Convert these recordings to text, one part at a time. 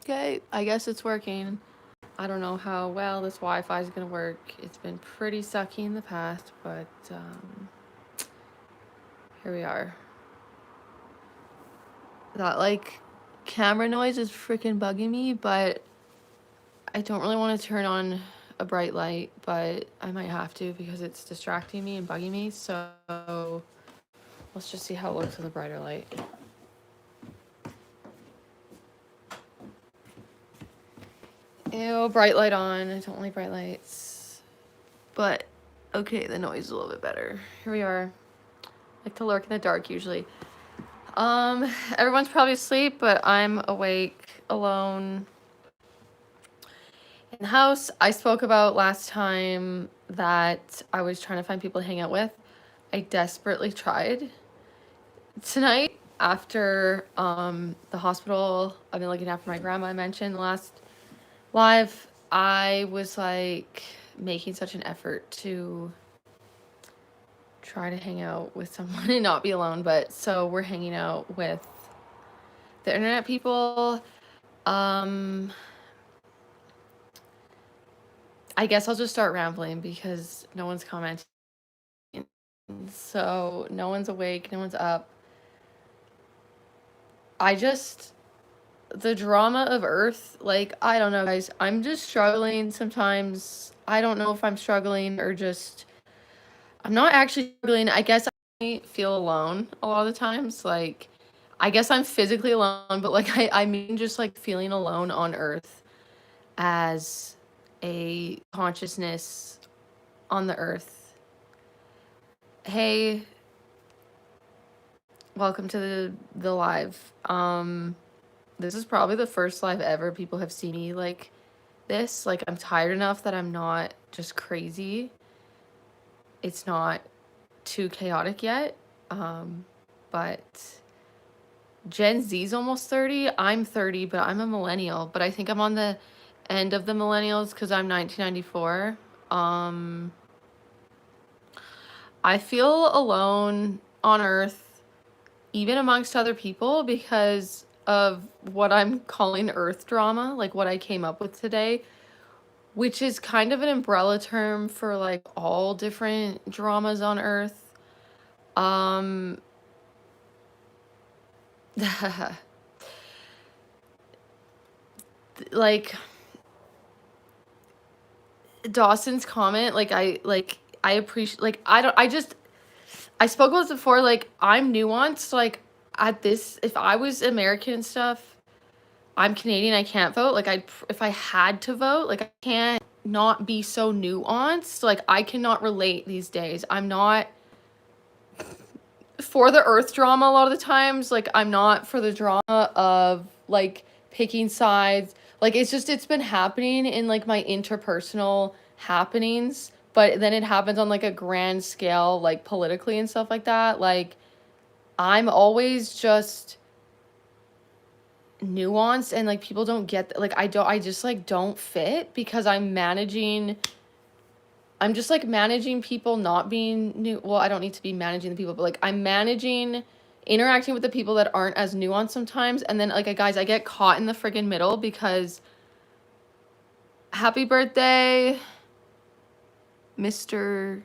Okay, I guess it's working. I don't know how well this Wi-Fi is gonna work. It's been pretty sucky in the past, but here we are. That like camera noise is freaking bugging me, but I don't really want to turn on a bright light, but I might have to because it's distracting me and bugging me. So let's just see how it looks with a brighter light. Ew, bright light on. I don't like bright lights. But okay, the noise is a little bit better. Here we are. I like to lurk in the dark usually. Everyone's probably asleep, but I'm awake alone in the house. I spoke about last time that I was trying to find people to hang out with. I desperately tried. Tonight, after the hospital, I've been looking after my grandma, I mentioned last live. I was like making such an effort to try to hang out with someone and not be alone, but so we're hanging out with the internet people. I guess I'll just start rambling because no one's commenting. So no one's awake, no one's up. The drama of Earth, like, I don't know, guys. I'm just struggling sometimes. I don't know if I'm struggling or just, I'm not actually struggling. I guess I feel alone a lot of the times. Like, I guess I'm physically alone, but like, I mean, just like feeling alone on Earth as a consciousness on the Earth. Hey, welcome to the live. This is probably the first live ever people have seen me like this. Like, I'm tired enough that I'm not just crazy. It's not too chaotic yet. But Gen Z's almost 30. I'm 30, but I'm a millennial. But I think I'm on the end of the millennials because I'm 1994. I feel alone on Earth, even amongst other people, because of what I'm calling Earth drama, like what I came up with today, which is kind of an umbrella term for like all different dramas on Earth. Like Dawson's comment, I appreciate, like, I spoke about this before, like, I'm nuanced, like, at this, if I was American and stuff, I'm Canadian, I can't vote, like, if I had to vote, like, I can't not be so nuanced, like, I cannot relate these days. I'm not for the Earth drama a lot of the times, like, I'm not for the drama of, like, picking sides, like, it's been happening in, like, my interpersonal happenings, but then it happens on, like, a grand scale, like, politically and stuff like that, like, I'm always just nuanced and, like, people don't get, like, I just, like, don't fit because I'm just, like, managing people not being new. Well, I don't need to be managing the people, but, like, I'm managing interacting with the people that aren't as nuanced sometimes. And then, like, guys, I get caught in the friggin' middle because happy birthday, Mr.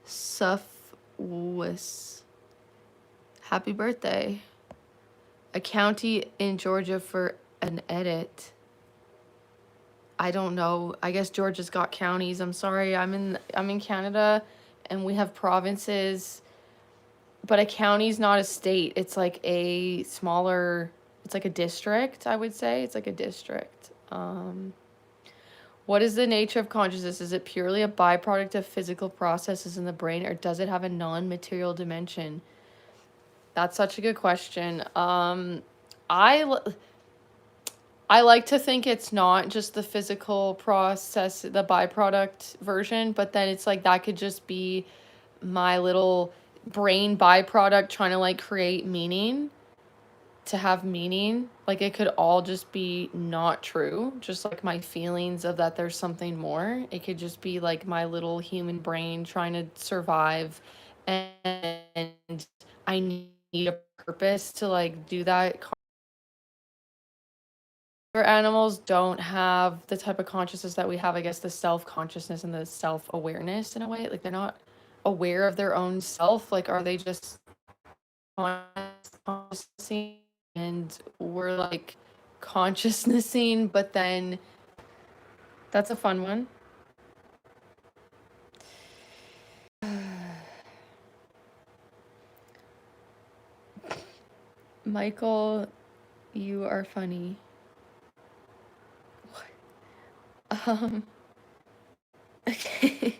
Suffwis. Happy birthday. A county in Georgia for an edit. I don't know. I guess Georgia's got counties. I'm sorry. I'm in Canada and we have provinces. But a county's not a state. It's like a smaller, it's like a district, I would say. It's like a district. What is the nature of consciousness? Is it purely a byproduct of physical processes in the brain, or does it have a non-material dimension? That's such a good question. I like to think it's not just the physical process, the byproduct version, but then it's like that could just be my little brain byproduct trying to like create meaning, to have meaning. Like it could all just be not true, just like my feelings of that there's something more. It could just be like my little human brain trying to survive, and I need a purpose to like do that animals don't have the type of consciousness that we have, I guess, the self-consciousness and the self-awareness in a way. Like they're not aware of their own self. Like, are they just consciousnessing and we're like consciousnessing, but then that's a fun one. Michael, you are funny. What? Okay.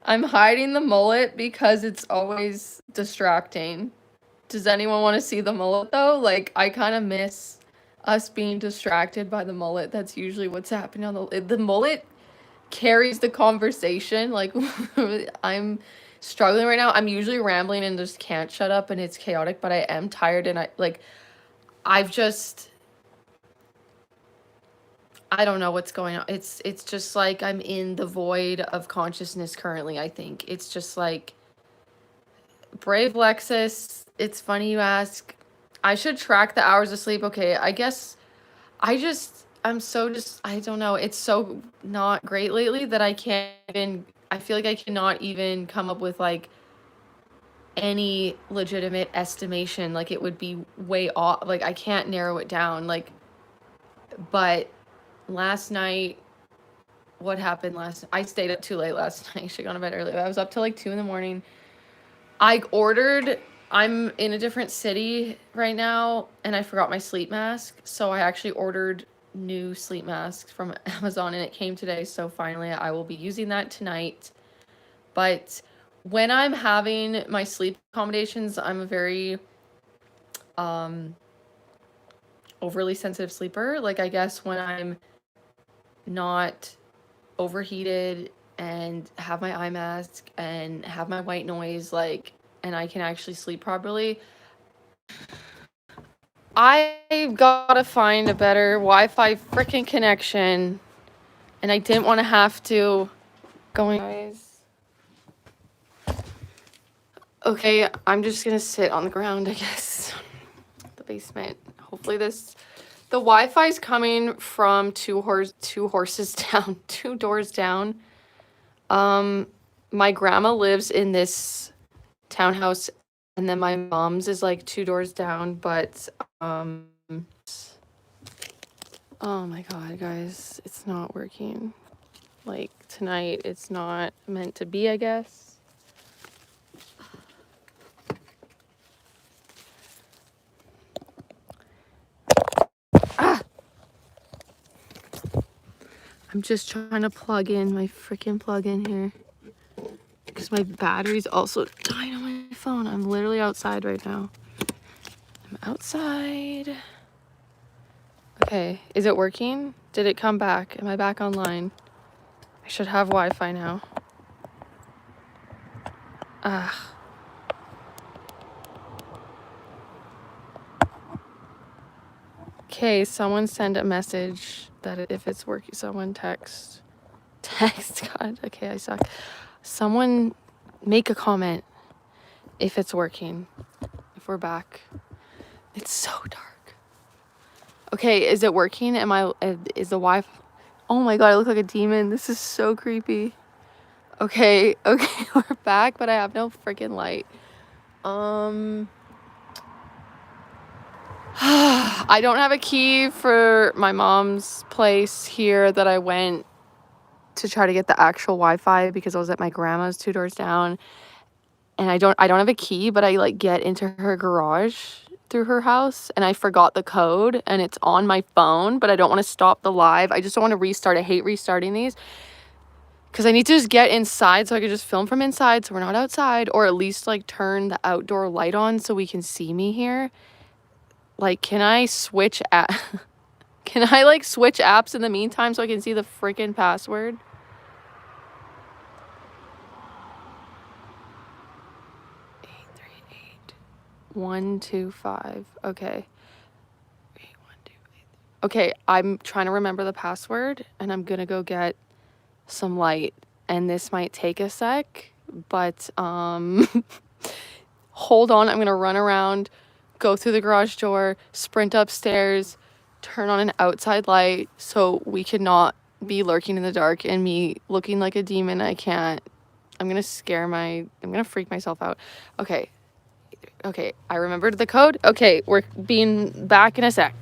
I'm hiding the mullet because it's always distracting. Does anyone want to see the mullet though? Like, I kind of miss us being distracted by the mullet. That's usually what's happening on the mullet carries the conversation. Like, I'm struggling right now. I'm usually rambling and just can't shut up and it's chaotic, but I am tired and I don't know what's going on. It's just like I'm in the void of consciousness currently, I think. It's just like Brave Lexus, it's funny you ask. I should track the hours of sleep. Okay, I guess I don't know. It's so not great lately that I feel like I cannot even come up with like any legitimate estimation. Like it would be way off. Like I can't narrow it down. But last night, what happened I stayed up too late last night. I should have gone to bed early. I was up till like 2 in the morning. I'm in a different city right now and I forgot my sleep mask. So I actually ordered new sleep masks from Amazon and it came today. So finally I will be using that tonight. But when I'm having my sleep accommodations, I'm a very overly sensitive sleeper. Like I guess when I'm not overheated and have my eye mask and have my white noise, like, and I can actually sleep properly. I've gotta find a better Wi-Fi freaking connection, and I didn't want to have to guys. Okay, I'm just gonna sit on the ground, I guess. The basement. Hopefully the Wi-Fi's coming from two horses down, 2 doors down. My grandma lives in this townhouse and then my mom's is like 2 doors down, but oh my god, guys, it's not working. Like tonight it's not meant to be, I guess. I'm just trying to plug in my freaking plug-in here because my battery's also dying on my phone. I'm literally outside right now. I'm outside. Okay, is it working? Did it come back? Am I back online? I should have Wi-Fi now. Okay, someone send a message that if it's working. Someone text. God, okay, I suck. Someone make a comment if it's working. If we're back. It's so dark. Okay, is it working? Is the Wi-Fi? Oh my god, I look like a demon. This is so creepy. Okay, we're back, but I have no freaking light. I don't have a key for my mom's place here that I went to try to get the actual Wi-Fi because I was at my grandma's 2 doors down. And I don't have a key, but I like get into her garage through her house and I forgot the code and it's on my phone, but I don't want to stop the live. I just don't want to restart. I hate restarting these because I need to just get inside so I can just film from inside so we're not outside, or at least like turn the outdoor light on so we can see me here. Like, can I switch can I like switch apps in the meantime so I can see the freaking password? 838125. Okay. Okay, I'm trying to remember the password and I'm gonna go get some light and this might take a sec, but hold on, I'm gonna run around, go through the garage door, sprint upstairs, turn on an outside light so we cannot be lurking in the dark and me looking like a demon. I can't. I'm gonna freak myself out. Okay. Okay, I remembered the code. Okay, we're being back in a sec.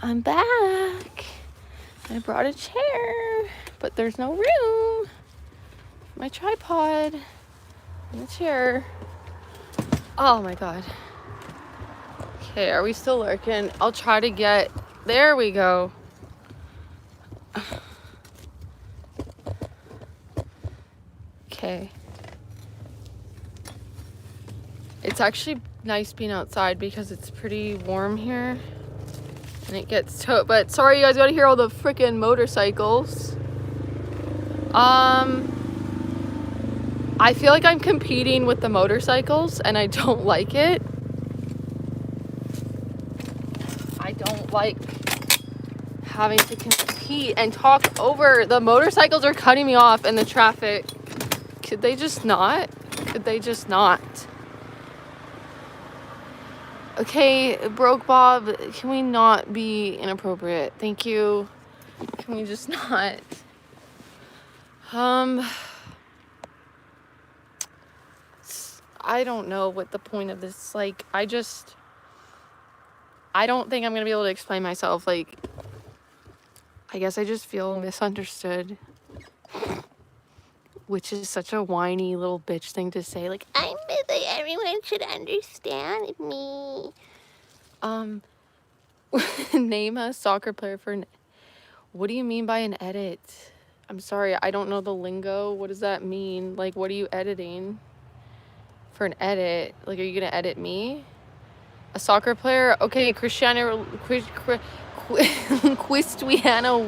I'm back. I brought a chair, but there's no room. My tripod and the chair. Oh my god. Okay, are we still lurking? I'll try to get... There we go. Okay. It's actually nice being outside because it's pretty warm here. And it gets but sorry you guys gotta hear all the freaking motorcycles. I feel like I'm competing with the motorcycles and I don't like it. I don't like having to compete and talk over. The motorcycles are cutting me off in the traffic. Could they just not? Could they just not? Okay, Broke Bob, can we not be inappropriate? Thank you. Can we just not? I don't know what the point of this, like, I don't think I'm gonna be able to explain myself. Like, I guess I just feel misunderstood, which is such a whiny little bitch thing to say. Like, everyone should understand me. Name a soccer player for what do you mean by an edit? I'm sorry, I don't know the lingo. What does that mean? Like, what are you editing for an edit? Like, are you gonna edit me? A soccer player? Okay, Cristiano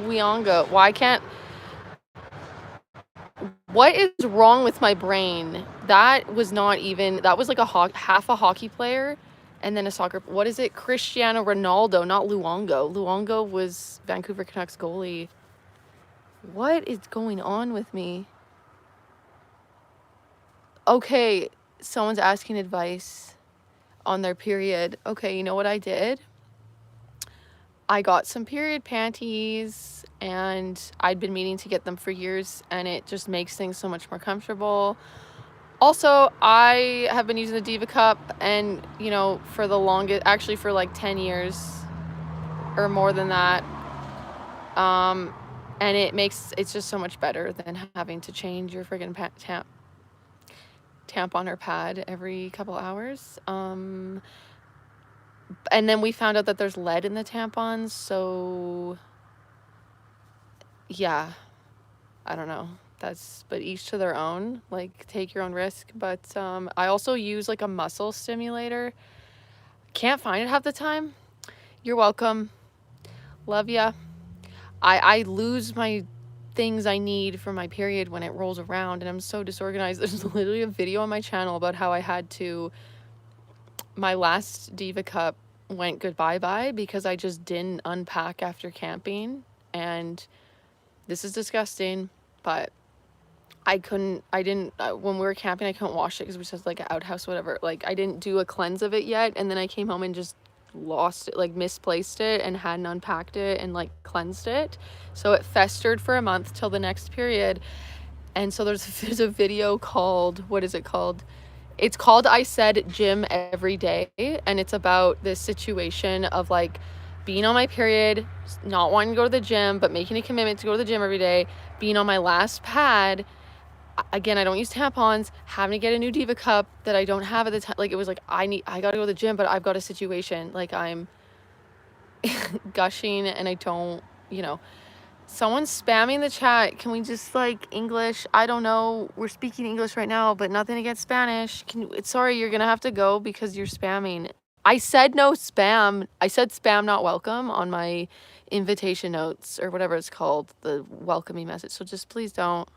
Wionga. Why can't... What is wrong with my brain? That was not even... That was like half a hockey player and then a soccer... What is it? Cristiano Ronaldo, not Luongo. Luongo was Vancouver Canucks goalie. What is going on with me? Okay, someone's asking advice on their period. Okay, you know what I did? I got some period panties and I'd been meaning to get them for years and it just makes things so much more comfortable. Also, I have been using the Diva Cup and, you know, for the longest, actually for like 10 years or more than that. And it's just so much better than having to change your friggin' tampon or pad every couple hours. And then we found out that there's lead in the tampons, so yeah, I don't know. But each to their own. Like, take your own risk. But I also use like a muscle stimulator. Can't find it half the time. You're welcome. Love ya. I lose my things I need for my period when it rolls around, and I'm so disorganized. There's literally a video on my channel about how I had to, my last Diva Cup went goodbye because I just didn't unpack after camping, and this is disgusting, but I didn't, when we were camping, I couldn't wash it because we just had like an outhouse, whatever. Like, I didn't do a cleanse of it yet, and then I came home and just lost it, like misplaced it and hadn't unpacked it and like cleansed it. So it festered for a month till the next period. And so there's a video called, what is it called? It's called I Said Gym Every Day, and it's about this situation of like being on my period, not wanting to go to the gym, but making a commitment to go to the gym every day, being on my last pad. Again, I don't use tampons, having to get a new Diva Cup that I don't have at the time. Like, it was like, I gotta go to the gym, but I've got a situation. Like, I'm gushing and I don't, someone's spamming the chat. Can we just, like, English? I don't know. We're speaking English right now, but nothing against Spanish. Sorry, you're gonna have to go because you're spamming. I said no spam. I said spam not welcome on my invitation notes or whatever it's called, the welcoming message. So just please don't.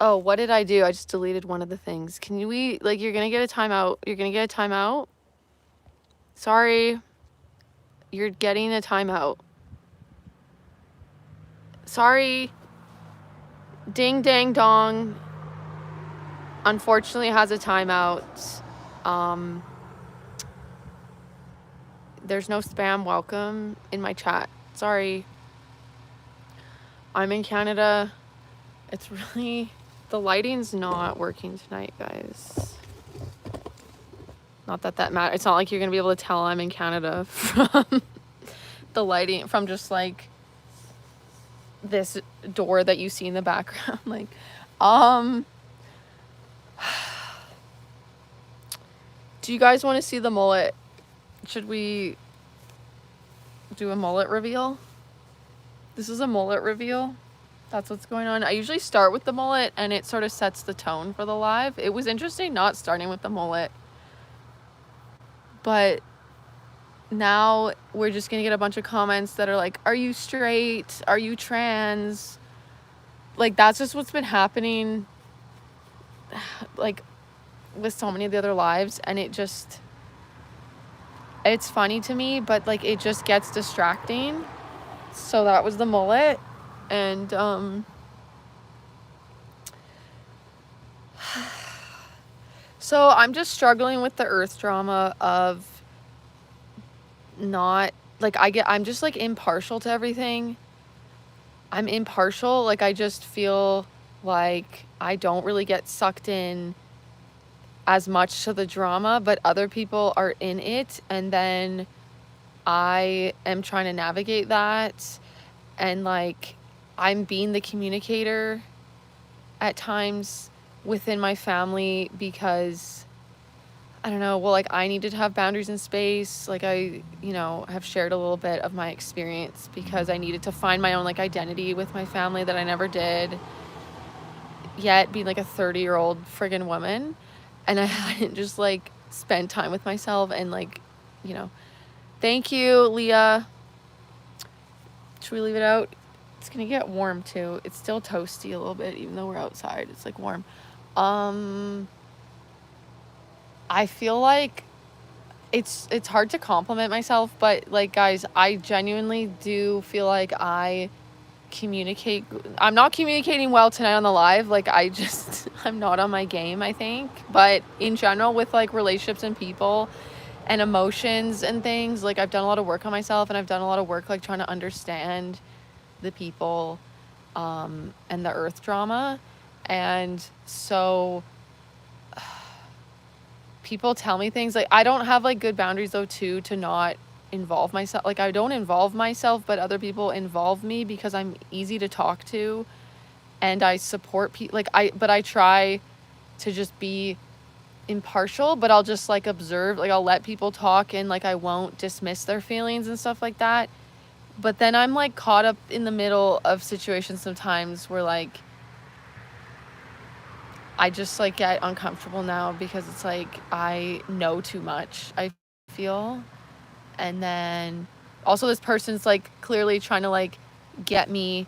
Oh, what did I do? I just deleted one of the things. Can we, like, you're gonna get a timeout. You're gonna get a timeout. Sorry. You're getting a timeout. Sorry. Ding, dang, dong. Unfortunately has a timeout. There's no spam welcome in my chat. Sorry. I'm in Canada. It's really... The lighting's not working tonight, guys. Not that that matters. It's not like you're gonna be able to tell I'm in Canada from the lighting, from just like this door that you see in the background. Like, do you guys want to see the mullet? Should we do a mullet reveal? This is a mullet reveal. That's what's going on. I usually start with the mullet and it sort of sets the tone for the live. It was interesting not starting with the mullet, but now we're just gonna get a bunch of comments that are like, are you straight? Are you trans? Like, that's just what's been happening, like, with so many of the other lives, and it's funny to me, but like, it just gets distracting. So that was the mullet. And so I'm just struggling with the earth drama of not, like, I'm just like impartial to everything. I'm impartial. Like, I just feel like I don't really get sucked in as much to the drama, but other people are in it, and then I am trying to navigate that, and like, I'm being the communicator at times within my family because, I don't know, well, like, I needed to have boundaries and space. Like, I, have shared a little bit of my experience because I needed to find my own, like, identity with my family that I never did yet, being like a 30-year-old friggin' woman. And I hadn't just, like, spent time with myself and, like, thank you, Leah. Should we leave it out? It's gonna get warm too. It's still toasty a little bit, even though we're outside. It's like warm. I feel like it's hard to compliment myself, but like, guys, I genuinely do feel like I communicate. I'm not communicating well tonight on the live. Like, I'm not on my game, I think. But in general, with like relationships and people and emotions and things, like, I've done a lot of work on myself, and I've done a lot of work like trying to understand the people and the earth drama. And so people tell me things, like, I don't have like good boundaries though too, to not involve myself. Like, I don't involve myself, but other people involve me because I'm easy to talk to and I support people. Like, but I try to just be impartial, but I'll just like observe, like, I'll let people talk and like I won't dismiss their feelings and stuff like that. But then I'm like caught up in the middle of situations sometimes where, like, I just like get uncomfortable now because it's like I know too much, I feel. And then also this person's like clearly trying to like get me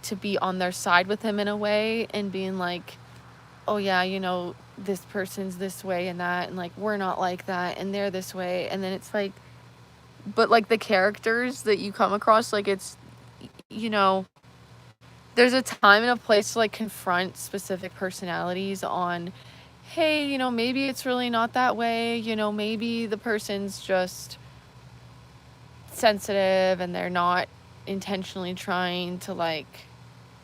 to be on their side with him in a way, and being like, oh yeah, you know, this person's this way and that, and like we're not like that and they're this way. And then it's like, but like the characters that you come across, like it's, you know, there's a time and a place to like confront specific personalities on, hey, you know, maybe it's really not that way, you know, maybe the person's just sensitive and they're not intentionally trying to like,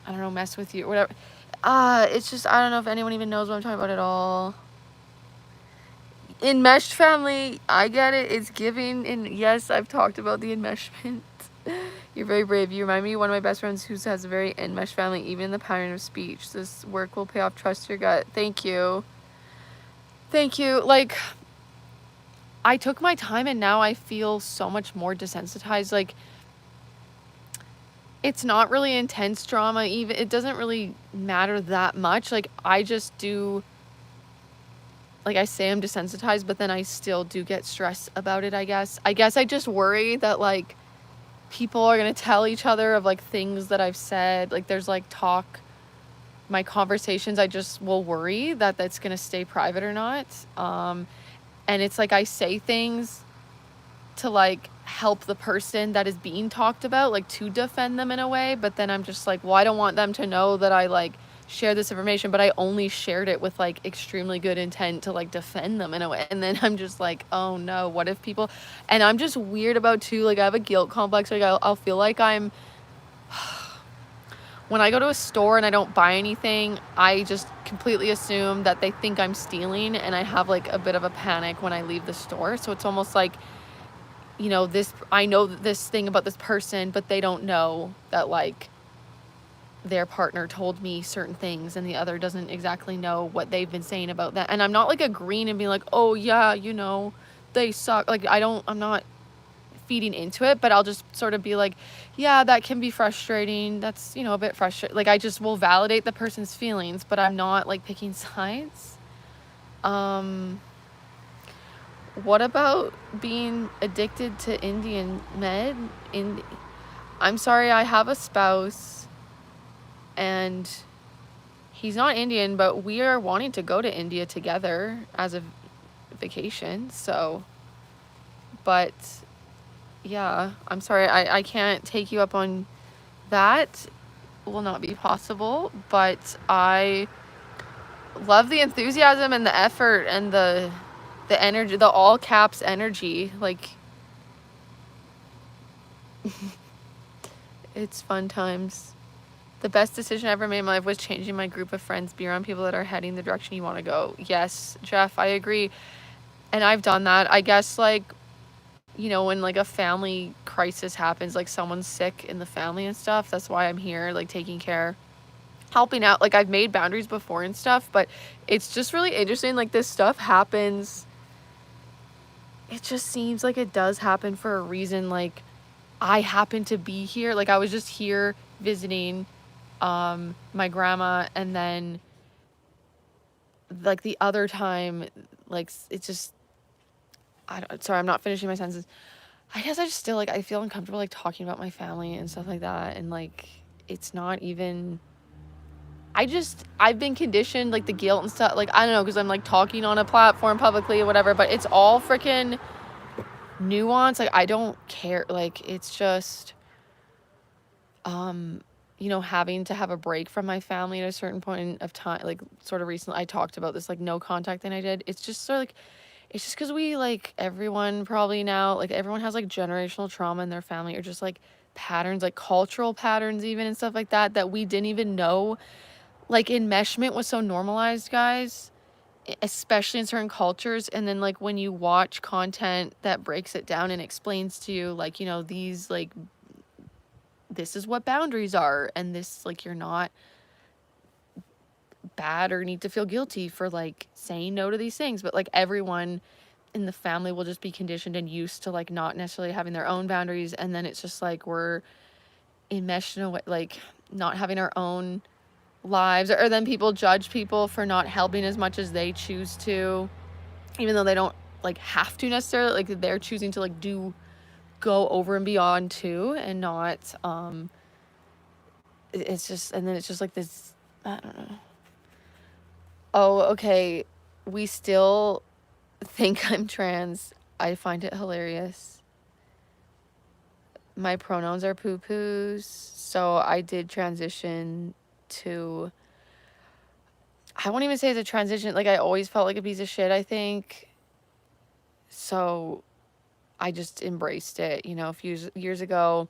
I don't know, mess with you or whatever. It's just, I don't know if anyone even knows what I'm talking about at all. Enmeshed family, I get it, it's giving, and yes, I've talked about the enmeshment. You're very brave. You remind me of one of my best friends who has a very enmeshed family, even in the pattern of speech. This work will pay off. Trust your gut. Thank you. Thank you. Like, I took my time and now I feel so much more desensitized. Like, it's not really intense drama. Even it doesn't really matter that much. Like, I just do, like I say I'm desensitized, but then I still do get stressed about it, I guess. I just worry that like people are going to tell each other of like things that I've said. Like there's like talk, my conversations, I just will worry that that's going to stay private or not. And it's like I say things to like help the person that is being talked about, like to defend them in a way, but then I'm just like, well, I don't want them to know that I like share this information, but I only shared it with like extremely good intent to like defend them in a way. And then I'm just like, oh no, what if people, and I'm just weird about too, like I have a guilt complex. Like I'll feel like I'm, when I go to a store and I don't buy anything, I just completely assume that they think I'm stealing, and I have like a bit of a panic when I leave the store. So it's almost like, you know, this, I know this thing about this person, but they don't know that like their partner told me certain things and the other doesn't exactly know what they've been saying about that. And I'm not like agreeing and being like, oh yeah, you know, they suck. Like I'm not feeding into it, but I'll just sort of be like, yeah, that can be frustrating. That's, you know, a bit frustrating. Like I just will validate the person's feelings, but I'm not like picking sides. What about being addicted to Indian med? I'm sorry, I have a spouse and he's not Indian, but we are wanting to go to India together as a vacation. So, but yeah, I'm sorry, I can't take you up on that. Will not be possible, but I love the enthusiasm and the effort and the energy, the all caps energy. Like, it's fun times. The best decision I ever made in my life was changing my group of friends, be around people that are heading the direction you want to go. Yes, Jeff, I agree. And I've done that. I guess, like, you know, when like a family crisis happens, like someone's sick in the family and stuff, that's why I'm here, like taking care, helping out. Like I've made boundaries before and stuff, but it's just really interesting. Like this stuff happens. It just seems like it does happen for a reason. Like I happen to be here. Like I was just here visiting my grandma, and then like the other time, like it's just, sorry, I'm not finishing my sentences. I guess I just still like, I feel uncomfortable like talking about my family and stuff like that, and like it's not even, I've been conditioned, like the guilt and stuff, like I don't know, because I'm like talking on a platform publicly or whatever, but it's all freaking nuance. Like I don't care. Like it's just you know, having to have a break from my family at a certain point of time, like sort of recently I talked about this like no contact thing I did. It's just sort of like, it's just because we like, everyone probably now, like everyone has like generational trauma in their family, or just like patterns, like cultural patterns even and stuff like that, that we didn't even know. Like enmeshment was so normalized, guys, especially in certain cultures. And then like when you watch content that breaks it down and explains to you like, you know, these like, this is what boundaries are, and this, like, you're not bad or need to feel guilty for like saying no to these things, but like everyone in the family will just be conditioned and used to like not necessarily having their own boundaries, and then it's just like we're enmeshed in a way, like not having our own lives, or then people judge people for not helping as much as they choose to, even though they don't like have to necessarily, like they're choosing to like go over and beyond too, and not it's just, and then it's just like this, I don't know. Oh, okay, we still think I'm trans. I find it hilarious. My pronouns are poo-poos, so I did transition to, I won't even say it's a transition, like I always felt like a piece of shit, I think. So I just embraced it, you know. A few years ago,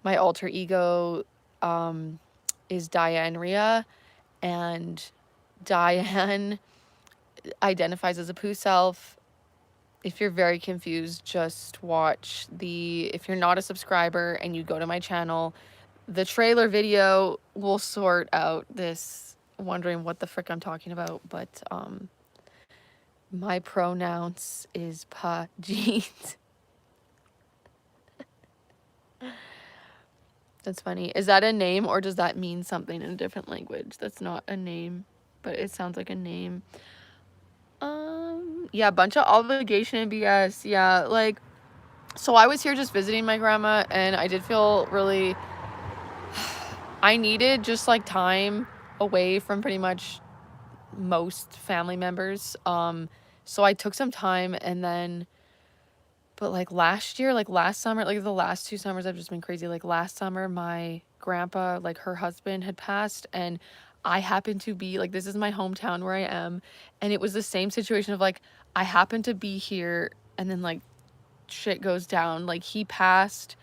my alter ego is Diane Rhea, and Diane identifies as a poo self. If you're very confused, just watch if you're not a subscriber and you go to my channel, the trailer video will sort out this wondering what the frick I'm talking about. But my pronouns is Pajit. That's funny. Is that a name, or does that mean something in a different language? That's not a name, but it sounds like a name. Yeah, bunch of obligation and BS. Yeah, like, so I was here just visiting my grandma, and I did feel really, I needed just like time away from pretty much most family members. So I took some time, and then, but like last year, like last summer, like the last 2 summers I've just been crazy. Like last summer, my grandpa, like her husband had passed, and I happened to be like, this is my hometown where I am, and it was the same situation of like, I happened to be here, and then like shit goes down. Like he passed.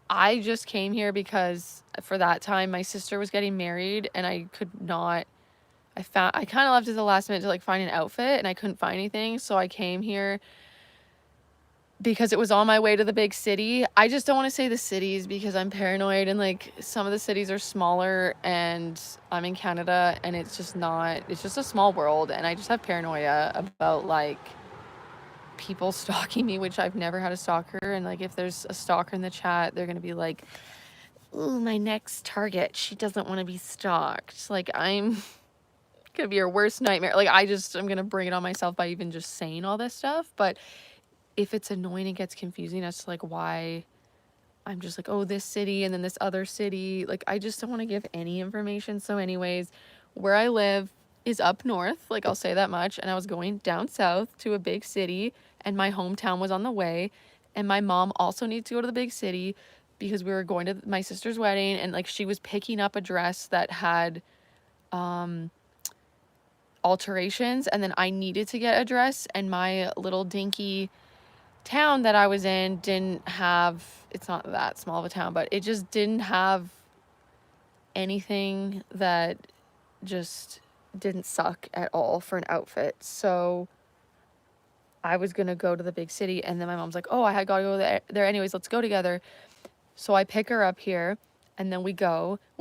I just came here because for that time my sister was getting married, and I could not, I kind of left at the last minute to like find an outfit, and I couldn't find anything, so I came here because it was on my way to the big city. I just don't want to say the cities because I'm paranoid, and like some of the cities are smaller, and I'm in Canada, and it's just a small world, and I just have paranoia about like people stalking me, which I've never had a stalker, and like if there's a stalker in the chat, they're gonna be like, ooh, my next target, she doesn't want to be stalked. Like I'm gonna be your worst nightmare. Like I'm gonna bring it on myself by even just saying all this stuff. But if it's annoying, it gets confusing as to like why I'm just like, oh, this city and then this other city. Like I just don't want to give any information. So anyways, where I live is up north, like I'll say that much, and I was going down south to a big city, and my hometown was on the way, and my mom also needs to go to the big city because we were going to my sister's wedding, and like she was picking up a dress that had alterations, and then I needed to get a dress, and my little dinky town that I was in didn't have, it's not that small of a town, but it just didn't have anything that just didn't suck at all for an outfit. So I was gonna go to the big city, and then my mom's like, oh, I had gotta go there anyways, let's go together. So I pick her up here, and then we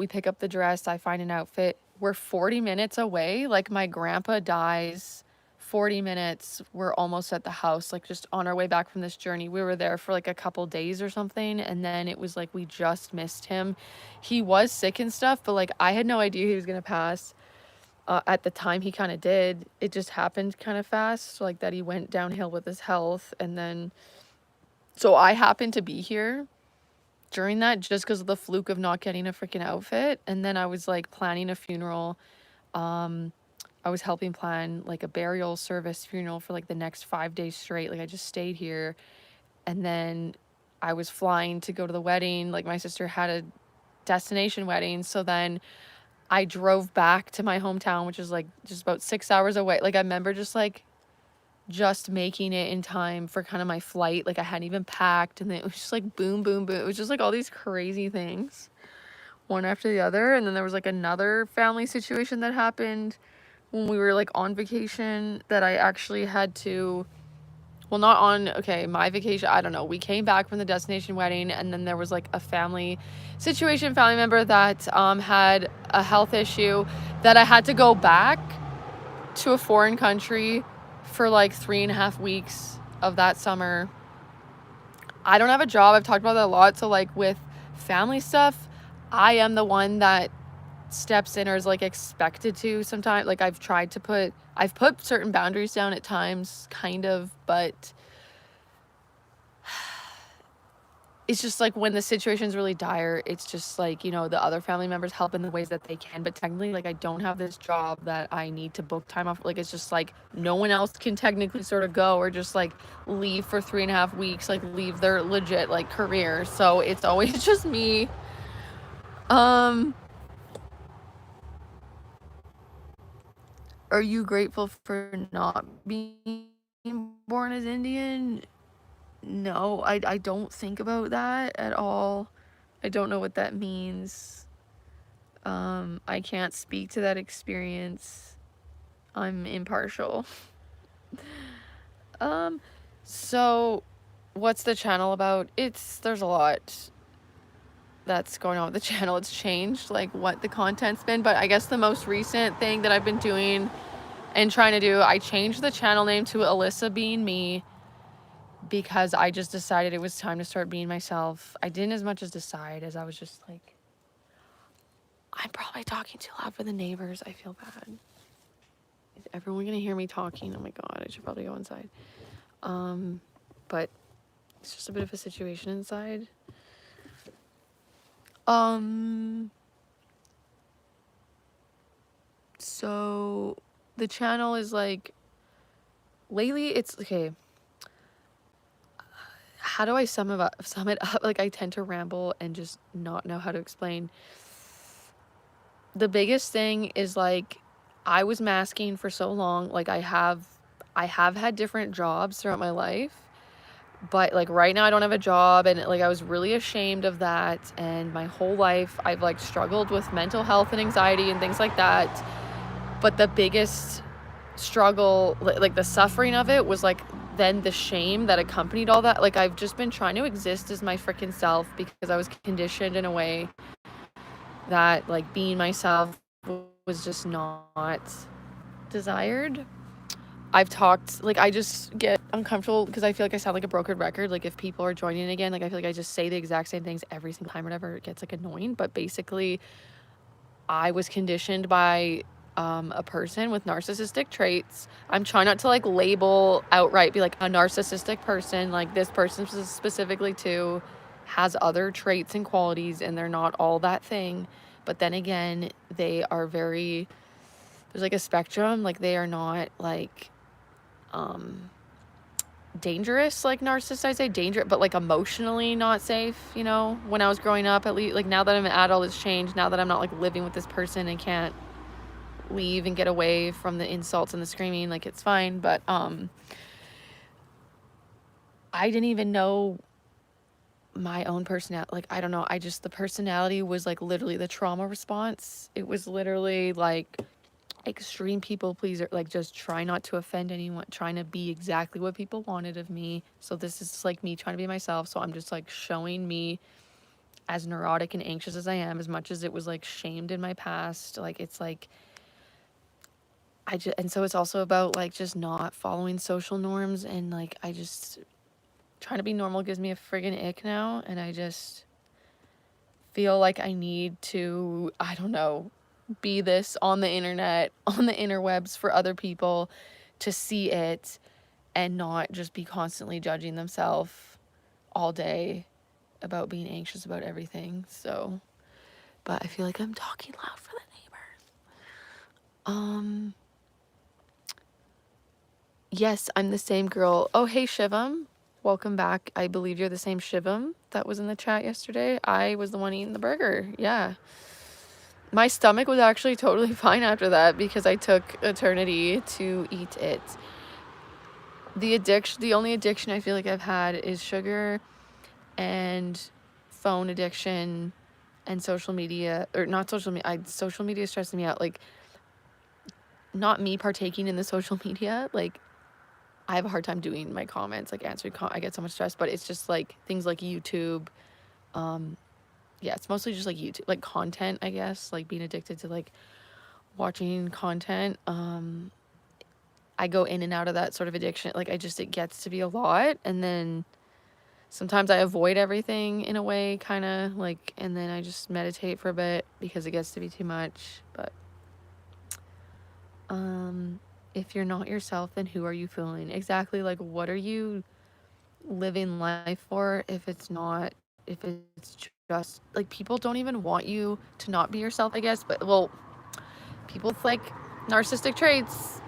pick up the dress, I find an outfit. We're 40 minutes away. Like my grandpa dies 40 minutes. We're almost at the house, like just on our way back from this journey. We were there for like a couple days or something, and then it was like we just missed him. He was sick and stuff, but like I had no idea he was gonna pass. At the time he kind of did. It just happened kind of fast, like that he went downhill with his health. And then so I happened to be here during that just because of the fluke of not getting a freaking outfit. And then I was like planning a funeral. I was helping plan like a burial service funeral for like the next 5 days straight. Like I just stayed here, and then I was flying to go to the wedding. Like my sister had a destination wedding, so then I drove back to my hometown, which is like just about 6 hours away. Like I remember just making it in time for kind of my flight. Like I hadn't even packed, and then it was just like boom, boom, boom. It was just like all these crazy things, one after the other. And then there was like another family situation that happened when we were like on vacation that I actually had to, well, not on, okay, my vacation, I don't know. We came back from the destination wedding, and then there was like a family situation, family member that had a health issue that I had to go back to a foreign country for like 3.5 weeks of that summer. I don't have a job. I've talked about that a lot. So like with family stuff, I am the one that steps in or is like expected to sometimes. Like I've put certain boundaries down at times, kind of, but it's just like when the situation's really dire, it's just like, you know, the other family members help in the ways that they can. But technically, like, I don't have this job that I need to book time off. Like, it's just like no one else can technically sort of go or just like leave for 3.5 weeks, like leave their legit like career. So it's always just me. Are you grateful for not being born as Indian? No, I don't think about that at all. I don't know what that means. I can't speak to that experience. I'm impartial. So what's the channel about? There's a lot that's going on with the channel. It's changed, like what the content's been, but I guess the most recent thing that I've been doing and trying to do, I changed the channel name to Alyssa Being Me because I just decided it was time to start being myself. I didn't as much as decide as I was just like, I'm probably talking too loud for the neighbors. I feel bad. Is everyone gonna hear me talking? Oh my god, I should probably go inside. But it's just a bit of a situation inside. So the channel is like, lately it's okay. How do I sum it up? Like, I tend to ramble and just not know how to explain. The biggest thing is like, I was masking for so long. Like I have had different jobs throughout my life, but like right now I don't have a job, and like I was really ashamed of that. And my whole life I've like struggled with mental health and anxiety and things like that. But the biggest struggle, like the suffering of it, was like then the shame that accompanied all that. Like I've just been trying to exist as my freaking self because I was conditioned in a way that like being myself was just not desired. I've talked, like, I just get uncomfortable because I feel like I sound like a broken record. Like, if people are joining again, like, I feel like I just say the exact same things every single time or whatever. It gets, like, annoying. But basically, I was conditioned by a person with narcissistic traits. I'm trying not to, like, label outright, be like, a narcissistic person. Like, this person specifically, too, has other traits and qualities, and they're not all that thing. But then again, they are very, there's, like, a spectrum. Like, they are not, like, dangerous, like narcissists. I say dangerous, but like emotionally not safe, you know. When I was growing up, at least, like now that I'm an adult, it's changed. Now that I'm not like living with this person and can't leave and get away from the insults and the screaming, like it's fine. But I didn't even know my own personality. Like, I don't know, I just, the personality was like literally the trauma response. It was literally like extreme people pleaser, like just try not to offend anyone, trying to be exactly what people wanted of me. So this is like me trying to be myself. So I'm just like showing me as neurotic and anxious as I am, as much as it was like shamed in my past. Like it's like and so it's also about like just not following social norms, and like I just trying to be normal gives me a friggin' ick now, and I just feel like I need to, I don't know, be this on the internet, on the interwebs for other people to see it and not just be constantly judging themselves all day about being anxious about everything. So, but I feel like I'm talking loud for the neighbors. Yes, I'm the same girl. Oh, hey, Shivam. Welcome back. I believe you're the same Shivam that was in the chat yesterday. I was the one eating the burger. Yeah. My stomach was actually totally fine after that because I took eternity to eat it. The only addiction I feel like I've had is sugar and phone addiction and social media, or not social media. Social media stresses me out. Like, not me partaking in the social media. Like, I have a hard time doing my comments, like answering. I get so much stress, but it's just like things like YouTube. Yeah, it's mostly just like YouTube, like content, I guess. Like being addicted to like watching content. I go in and out of that sort of addiction. Like it gets to be a lot. And then sometimes I avoid everything in a way, kind of like, and then I just meditate for a bit because it gets to be too much. But if you're not yourself, then who are you fooling? Exactly, like, what are you living life for if it's just like, people don't even want you to not be yourself, I guess. But well, people with like narcissistic traits,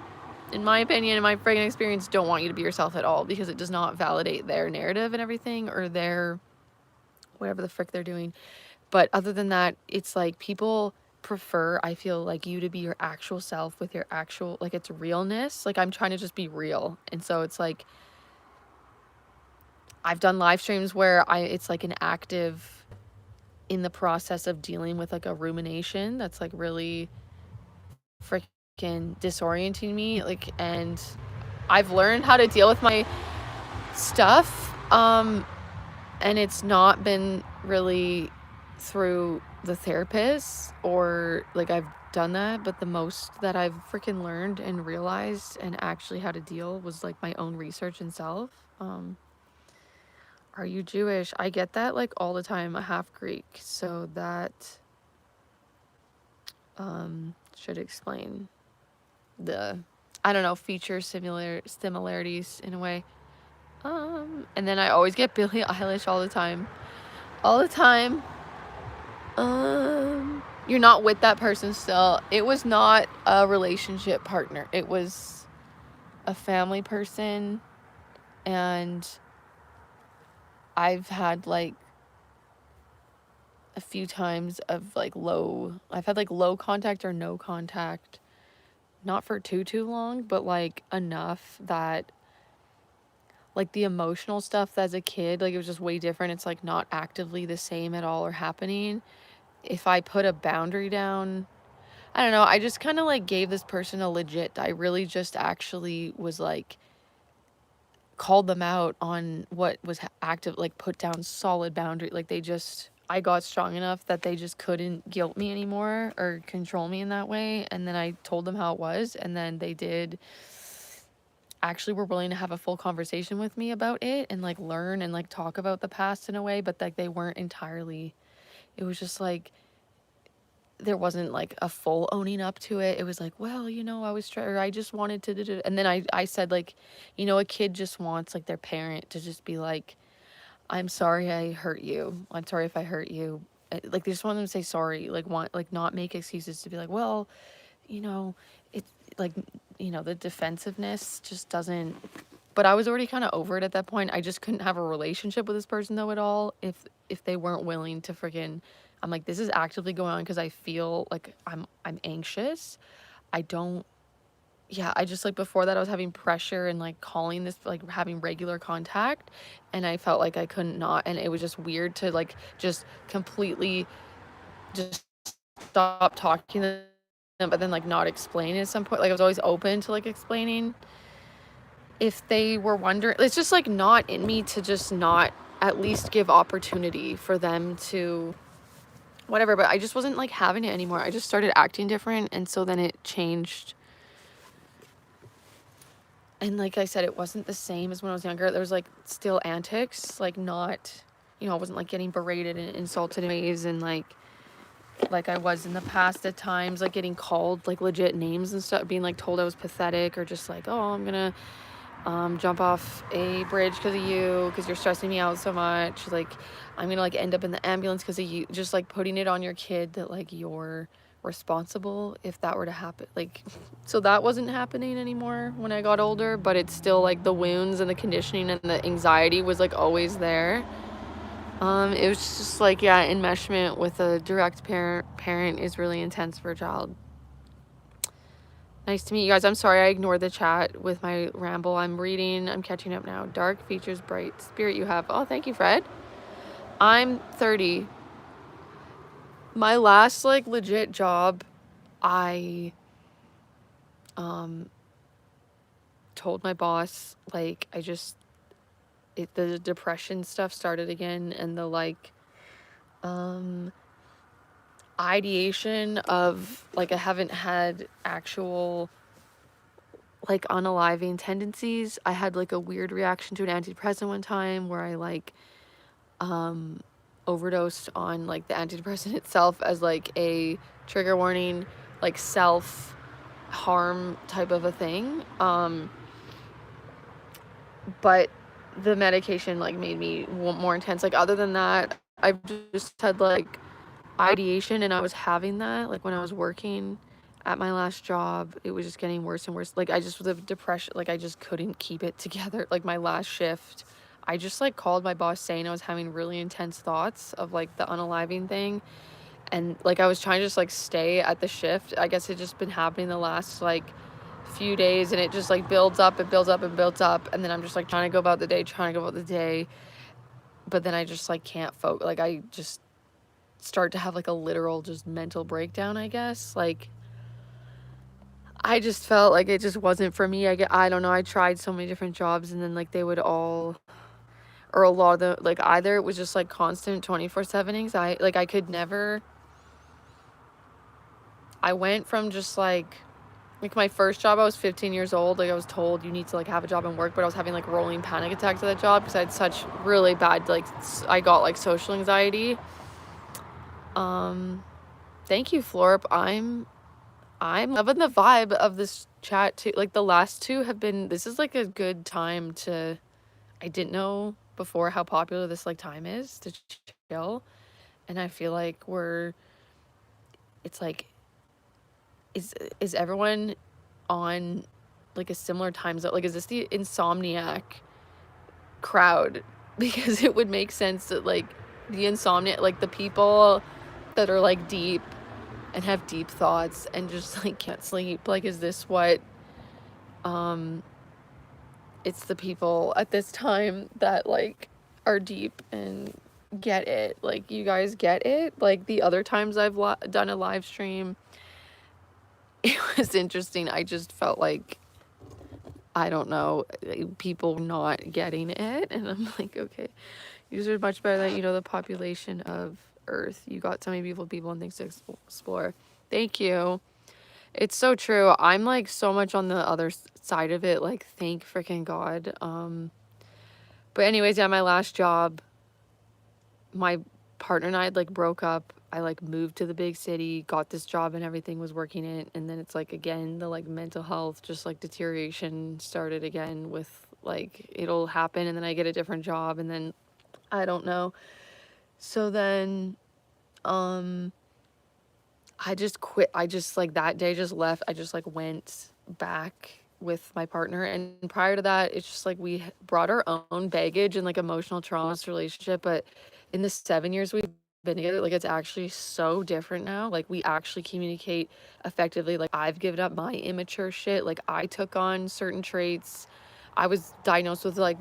in my opinion, in my friggin' experience, don't want you to be yourself at all, because it does not validate their narrative and everything, or their whatever the frick they're doing. But other than that, it's like people prefer, I feel like, you to be your actual self with your actual, like, it's realness. Like, I'm trying to just be real. And so it's like, I've done live streams where it's like an active, in the process of dealing with like a rumination that's like really freaking disorienting me. Like, and I've learned how to deal with my stuff. And it's not been really through the therapist, or like, I've done that, but the most that I've freaking learned and realized and actually how to deal was like my own research and self. Are you Jewish? I get that like all the time. I'm half Greek, so that should explain the, I don't know, similarities in a way. And then I always get Billie Eilish all the time. All the time. You're not with that person still. It was not a relationship partner. It was a family person, and I've had like a few times of like I've had like low contact or no contact, not for too long, but like enough that like the emotional stuff as a kid, like, it was just way different. It's like not actively the same at all or happening. If I put a boundary down, I don't know, I just kind of like gave this person a legit, I really just actually was like, called them out on what was active, like put down solid boundary. Like, I got strong enough that they just couldn't guilt me anymore or control me in that way. And then I told them how it was, and then they did actually were willing to have a full conversation with me about it and like learn and like talk about the past in a way, but like they weren't entirely, it was just like, there wasn't like a full owning up to it. It was like, well, I was trying, or I just wanted to do. And then I said, like, a kid just wants like their parent to just be like, I'm sorry I hurt you. I'm sorry if I hurt you. Like, they just want them to say sorry, like, not make excuses to be like, well, it's like, the defensiveness just doesn't. But I was already kind of over it at that point. I just couldn't have a relationship with this person though at all if they weren't willing to freaking. I'm like, this is actively going on because I feel like I'm anxious. I don't. Yeah, I just, like, before that I was having pressure and like calling this, like having regular contact, and I felt like I couldn't not, and it was just weird to like just completely just stop talking to them, but then like not explain at some point. Like, I was always open to like explaining if they were wondering. It's just like not in me to just not at least give opportunity for them to whatever. But I just wasn't like having it anymore. I just started acting different, and so then it changed. And like I said, it wasn't the same as when I was younger. There was like still antics, like not, I wasn't like getting berated and insulted in ways, and like I was in the past at times, like getting called like legit names and stuff, being like told I was pathetic, or just like, oh, I'm gonna jump off a bridge because of you, because you're stressing me out so much. Like, I'm gonna like end up in the ambulance because of you. Just like putting it on your kid that like you're responsible if that were to happen. Like, so that wasn't happening anymore when I got older, but it's still like the wounds and the conditioning and the anxiety was like always there. It was just like, yeah, enmeshment with a direct parent is really intense for a child. Nice to meet you guys. I'm sorry I ignored the chat with my ramble. I'm catching up now. Dark features, bright spirit you have. Oh, thank you, Fred. I'm 30. My last like legit job, I told my boss, like, the depression stuff started again, and the like ideation of like, I haven't had actual like unaliving tendencies. I had like a weird reaction to an antidepressant one time where I like overdosed on like the antidepressant itself as like a trigger warning, like self harm type of a thing. But the medication like made me more intense. Like other than that, I've just had like ideation, and I was having that like when I was working at my last job. It was just getting worse and worse. Like I just, the depression, like I just couldn't keep it together. Like my last shift, I just like called my boss saying I was having really intense thoughts of like the unaliving thing, and like I was trying to just like stay at the shift. I guess it just been happening the last like few days, and it just like builds up and builds up and builds up, and then I'm just like trying to go about the day, but then I just like can't focus. Like I just start to have like a literal just mental breakdown, I guess. Like I just felt like it just wasn't for me. I don't know, I tried so many different jobs, and then like they would all, or a lot of the, like either it was just like constant 24/7 anxiety. Like I could never, I went from just like my first job, I was 15 years old. Like I was told you need to like have a job and work, but I was having like rolling panic attacks at that job because I had such really bad, like I got like social anxiety. Thank you, Florp. I'm loving the vibe of this chat too. Like the last two have been, this is like a good time to, I didn't know before how popular this like time is to chill. And I feel like it's like, is everyone on like a similar time zone? Like, is this the insomniac crowd? Because it would make sense that like the insomnia, like the people that are like deep and have deep thoughts and just like can't sleep, like is this what it's the people at this time that like are deep and get it? Like you guys get it? Like the other times I've done a live stream, it was interesting. I just felt like, I don't know, people not getting it. And I'm like, okay, you are much better than, you know, the population of Earth. You got so many beautiful people and things to explore. Thank you. It's so true. I'm like so much on the other side of it. Like, thank freaking God. But anyways, yeah, my last job, my partner and I had like broke up. I like moved to the big city, got this job, and everything was working it. And then it's like, again, the like mental health, just like deterioration started again with like, it'll happen. And then I get a different job, and then I don't know. So then, I just quit. I just like that day just left. I just like went back with my partner. And prior to that, it's just like we brought our own baggage and like emotional trauma in this relationship. But in the 7 years we've been together, like it's actually so different now. Like we actually communicate effectively. Like I've given up my immature shit. Like I took on certain traits. I was diagnosed with like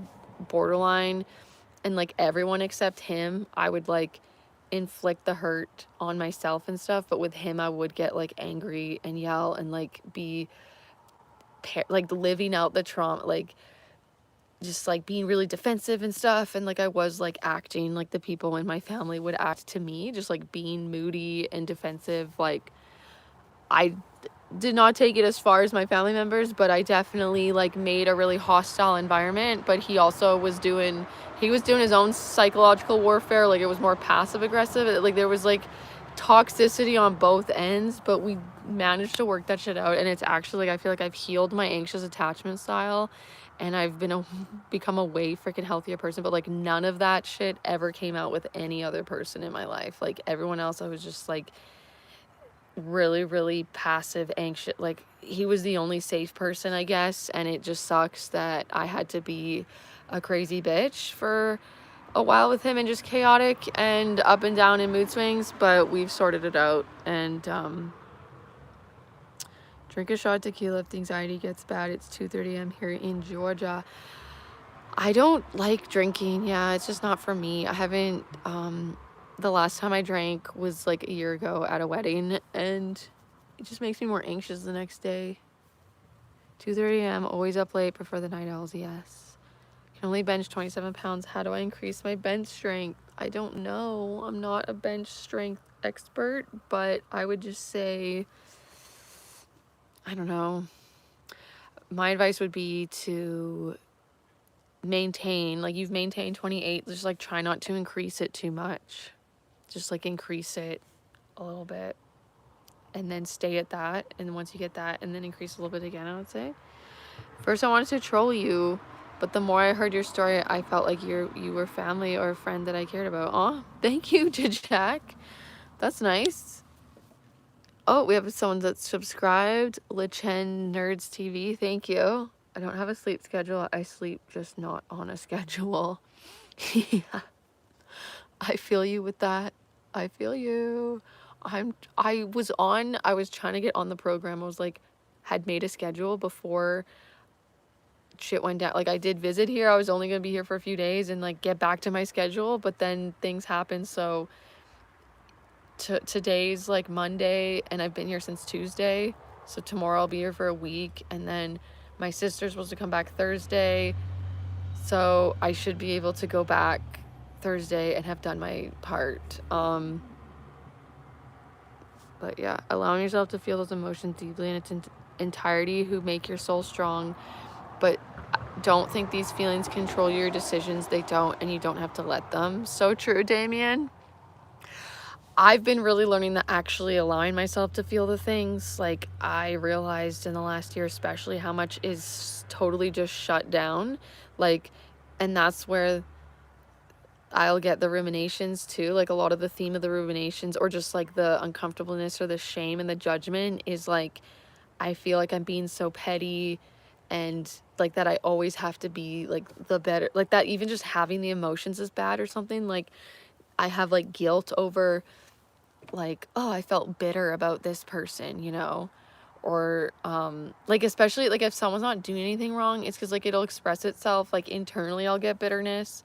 borderline, and like everyone except him, I would like inflict the hurt on myself and stuff, but with him I would get like angry and yell and like be like living out the trauma, like just like being really defensive and stuff. And like I was like acting like the people in my family would act to me, just like being moody and defensive. Like I did not take it as far as my family members, but I definitely like made a really hostile environment. But he also was doing, he was doing his own psychological warfare. Like it was more passive aggressive. Like there was like toxicity on both ends, but we managed to work that shit out. And it's actually like, I feel like I've healed my anxious attachment style, and I've become a way freaking healthier person. But like none of that shit ever came out with any other person in my life. Like everyone else, I was just like really, really passive, anxious. Like he was the only safe person, I guess. And it just sucks that I had to be a crazy bitch for a while with him, and just chaotic and up and down in mood swings. But we've sorted it out. And drink a shot of tequila if the anxiety gets bad. It's 2:30 a.m. here in Georgia. I don't like drinking. Yeah, it's just not for me. I haven't, the last time I drank was like a year ago at a wedding, and it just makes me more anxious the next day. 2:30 a.m., always up late, prefer the night owls, yes. Can only bench 27 pounds. How do I increase my bench strength? I don't know. I'm not a bench strength expert, but I would just say, I don't know. My advice would be to maintain, like you've maintained 28, just like try not to increase it too much. Just like increase it a little bit and then stay at that. And once you get that, and then increase a little bit again, I would say. First, I wanted to troll you, but the more I heard your story, I felt like you were family or a friend that I cared about. Aw, thank you, Jack. That's nice. Oh, we have someone that's subscribed. Lichen Nerds TV, thank you. I don't have a sleep schedule. I sleep just not on a schedule. Yeah, I feel you with that. I feel you. I was trying to get on the program. I was like, had made a schedule before shit went down. Like I did visit here. I was only going to be here for a few days and like get back to my schedule, but then things happened. So today's like Monday and I've been here since Tuesday. So tomorrow I'll be here for a week, and then my sister's supposed to come back Thursday. So I should be able to go back Thursday and have done my part. But yeah, allowing yourself to feel those emotions deeply in its entirety who make your soul strong, but don't think these feelings control your decisions. They don't, and you don't have to let them. So true, Damien. I've been really learning to actually allowing myself to feel the things. Like I realized in the last year especially how much is totally just shut down. Like, and that's where I'll get the ruminations too. Like a lot of the theme of the ruminations, or just like the uncomfortableness or the shame and the judgment, is like I feel like I'm being so petty, and like that I always have to be like the better, like that even just having the emotions is bad or something. Like I have like guilt over like, oh, I felt bitter about this person, you know? Or like especially like if someone's not doing anything wrong, it's because like it'll express itself like internally. I'll get bitterness,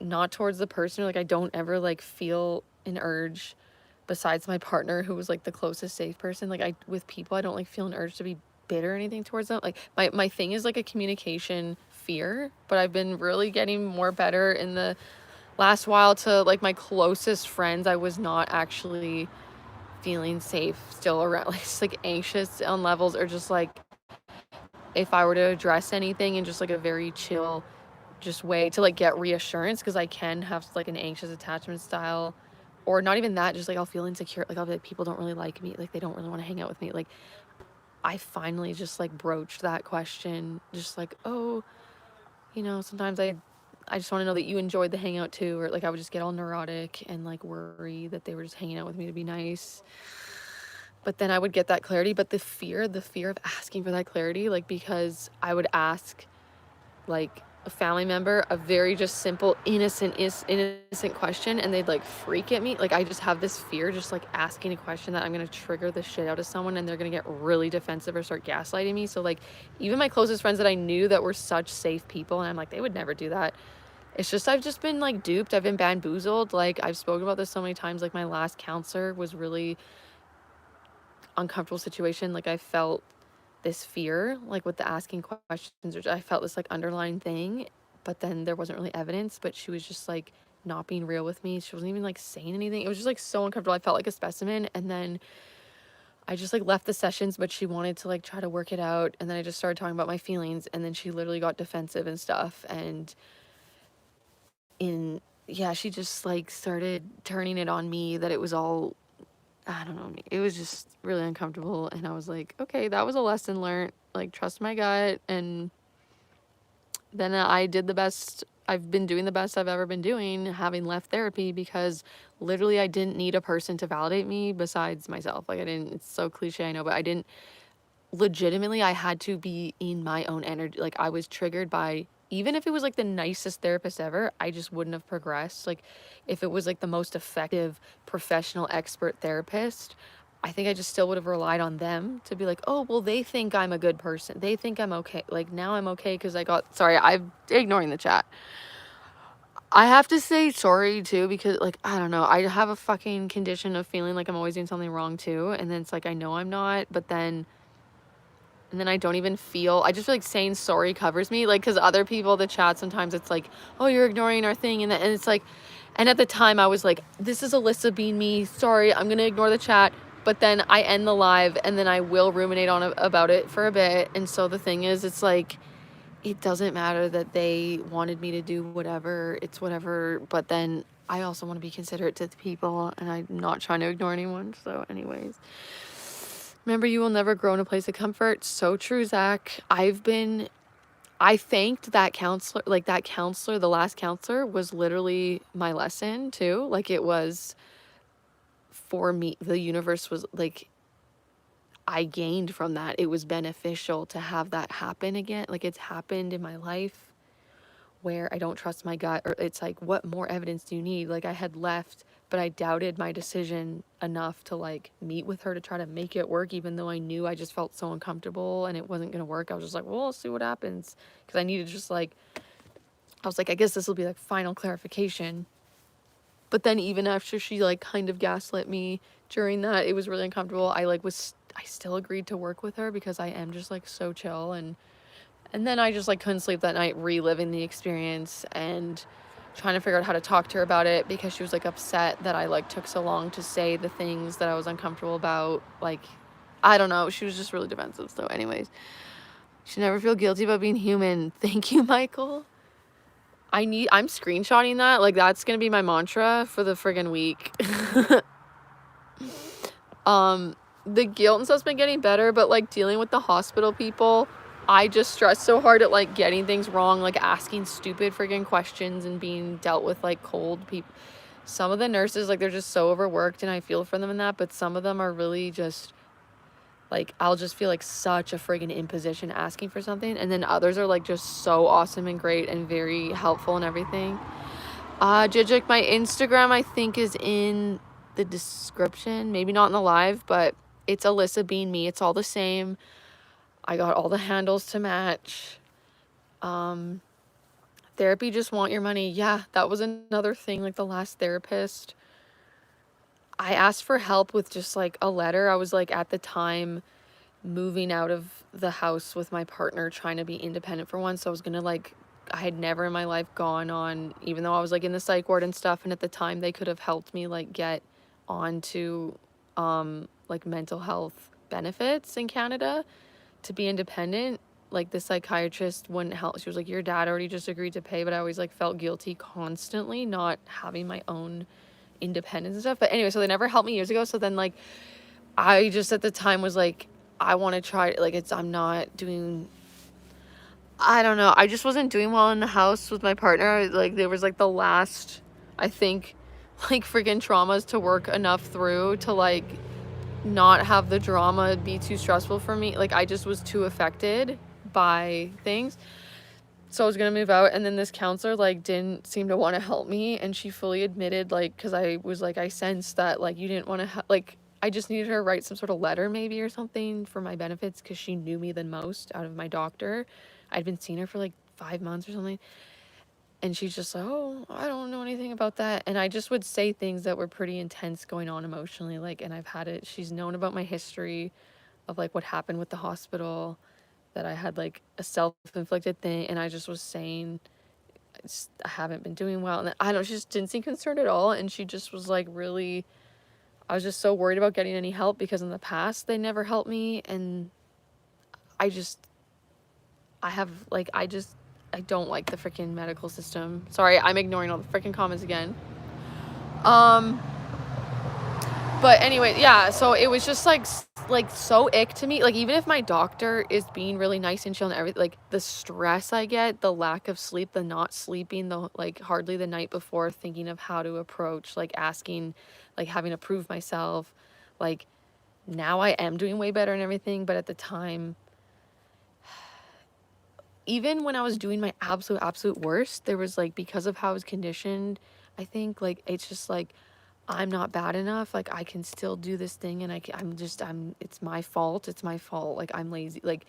not towards the person. Like I don't ever like feel an urge, besides my partner who was like the closest safe person. Like I, with people, I don't like feel an urge to be bitter or anything towards them. Like my thing is like a communication fear, but I've been really getting more better in the last while to like my closest friends. I was not actually feeling safe still around, like just like anxious on levels, or just like if I were to address anything in just like a very chill just way to like get reassurance, because I can have like an anxious attachment style, or not even that, just like I'll feel insecure. Like I'll be like, people don't really like me, like they don't really want to hang out with me. Like I finally just like broached that question, just like, oh, you know, sometimes I just want to know that you enjoyed the hangout too. Or like I would just get all neurotic and like worry that they were just hanging out with me to be nice. But then I would get that clarity. But the fear of asking for that clarity, like because I would ask like a family member a very just simple, innocent question, and they'd like freak at me. Like I just have this fear just like asking a question that I'm gonna trigger the shit out of someone, and they're gonna get really defensive or start gaslighting me. So like even my closest friends that I knew that were such safe people, and I'm like, they would never do that. It's just I've just been like duped. I've been bamboozled. Like I've spoken about this so many times. Like my last counselor was really uncomfortable situation. Like I felt this fear, like with the asking questions, which I felt this like underlying thing, but then there wasn't really evidence. But she was just like not being real with me. She wasn't even like saying anything. It was just like so uncomfortable. I felt like a specimen. And then I just like left the sessions, but she wanted to like try to work it out. And then I just started talking about my feelings, and then she literally got defensive and stuff. And yeah, she just like started turning it on me that it was all, I don't know, it was just really uncomfortable. And I was like, okay, that was a lesson learned. Like, trust my gut. And then I did the best. I've been doing the best I've ever been doing, having left therapy, because literally I didn't need a person to validate me besides myself. Like, I didn't, it's so cliche, I know, but I didn't, legitimately, I had to be in my own energy. Like, I was triggered by, even if it was like the nicest therapist ever, I just wouldn't have progressed. Like if it was like the most effective professional expert therapist, I think I just still would have relied on them to be like, oh, well, they think I'm a good person, they think I'm okay. Like now I'm okay because I got, sorry, I'm ignoring the chat. I have to say sorry too, because like, I don't know, I have a fucking condition of feeling like I'm always doing something wrong too. And then it's like, I know I'm not, but then and then I don't even feel, I just feel like saying sorry covers me. Like, because other people, the chat, sometimes it's like, oh, you're ignoring our thing. And it's like, and at the time I was like, this is Alyssa being me. Sorry, I'm going to ignore the chat. But then I end the live, and then I will ruminate on about it for a bit. And so the thing is, it's like, it doesn't matter that they wanted me to do whatever, it's whatever, but then I also want to be considerate to the people, and I'm not trying to ignore anyone. So anyways, remember, you will never grow in a place of comfort. So true, Zach. I thanked that counselor, like that counselor, the last counselor was literally my lesson too. Like it was for me, the universe was like, I gained from that. It was beneficial to have that happen again. Like it's happened in my life where I don't trust my gut, or it's like, what more evidence do you need? Like I had left, but I doubted my decision enough to like meet with her to try to make it work, even though I knew I just felt so uncomfortable and it wasn't going to work. I was just like, well, let's see what happens. Because I needed just like, I was like, I guess this will be like final clarification. But then even after she like kind of gaslit me during that, it was really uncomfortable. I still agreed to work with her because I am just like so chill, and then I just like couldn't sleep that night reliving the experience and trying to figure out how to talk to her about it, because she was like upset that I like took so long to say the things that I was uncomfortable about. Like, I don't know, she was just really defensive. So anyways, you should never feel guilty about being human. Thank you, Michael. I'm screenshotting that. Like that's gonna be my mantra for the friggin' week. The guilt and stuff's been getting better, but like dealing with the hospital people, I just stress so hard at like getting things wrong, like asking stupid friggin' questions and being dealt with like cold people. Some of the nurses, like they're just so overworked, and I feel for them in that, but some of them are really just like, I'll just feel like such a friggin' imposition asking for something, and then others are like just so awesome and great and very helpful and everything. Jijik, my Instagram I think is in the description, maybe not in the live, but it's Alyssa Bean Me. It's all the same. I got all the handles to match. Therapy just want your money. Yeah, that was another thing. Like the last therapist, I asked for help with just like a letter. I was like at the time moving out of the house with my partner, trying to be independent for once. So I was gonna like, I had never in my life gone on, even though I was like in the psych ward and stuff, and at the time they could have helped me like get onto like mental health benefits in Canada to be independent. Like the psychiatrist wouldn't help. She was like, your dad already just agreed to pay, but I always like felt guilty constantly not having my own independence and stuff. But anyway, so they never helped me years ago. So then like I just at the time was like, I want to try, like I'm not doing, I don't know, I just wasn't doing well in the house with my partner. Like there was like the last, I think, like freaking traumas to work enough through to like not have the drama be too stressful for me. Like I just was too affected by things. So I was gonna move out, and then this counselor like didn't seem to want to help me, and she fully admitted, like, because I was like, I sensed that like you didn't want to like, I just needed her to write some sort of letter maybe or something for my benefits, because she knew me the most out of my doctor. I'd been seeing her for like 5 months or something, and she's just like, oh, I don't know anything about that. And I just would say things that were pretty intense going on emotionally, like, and I've had it, she's known about my history of like what happened with the hospital, that I had like a self-inflicted thing, and I just was saying I haven't been doing well, and I don't, she just didn't seem concerned at all, and she just was like really, I was just so worried about getting any help because in the past they never helped me, and I just, I have like, I don't like the freaking medical system. Sorry, I'm ignoring all the freaking comments again. But anyway, yeah, so it was just like so ick to me. Like even if my doctor is being really nice and chill and everything, like the stress I get, the lack of sleep, the not sleeping, the like hardly the night before, thinking of how to approach, like asking, like having to prove myself. Like now I am doing way better and everything, but at the time, even when I was doing my absolute worst, there was like, because of how I was conditioned, I think like it's just like, I'm not bad enough, like I can still do this thing, and it's my fault, like I'm lazy, like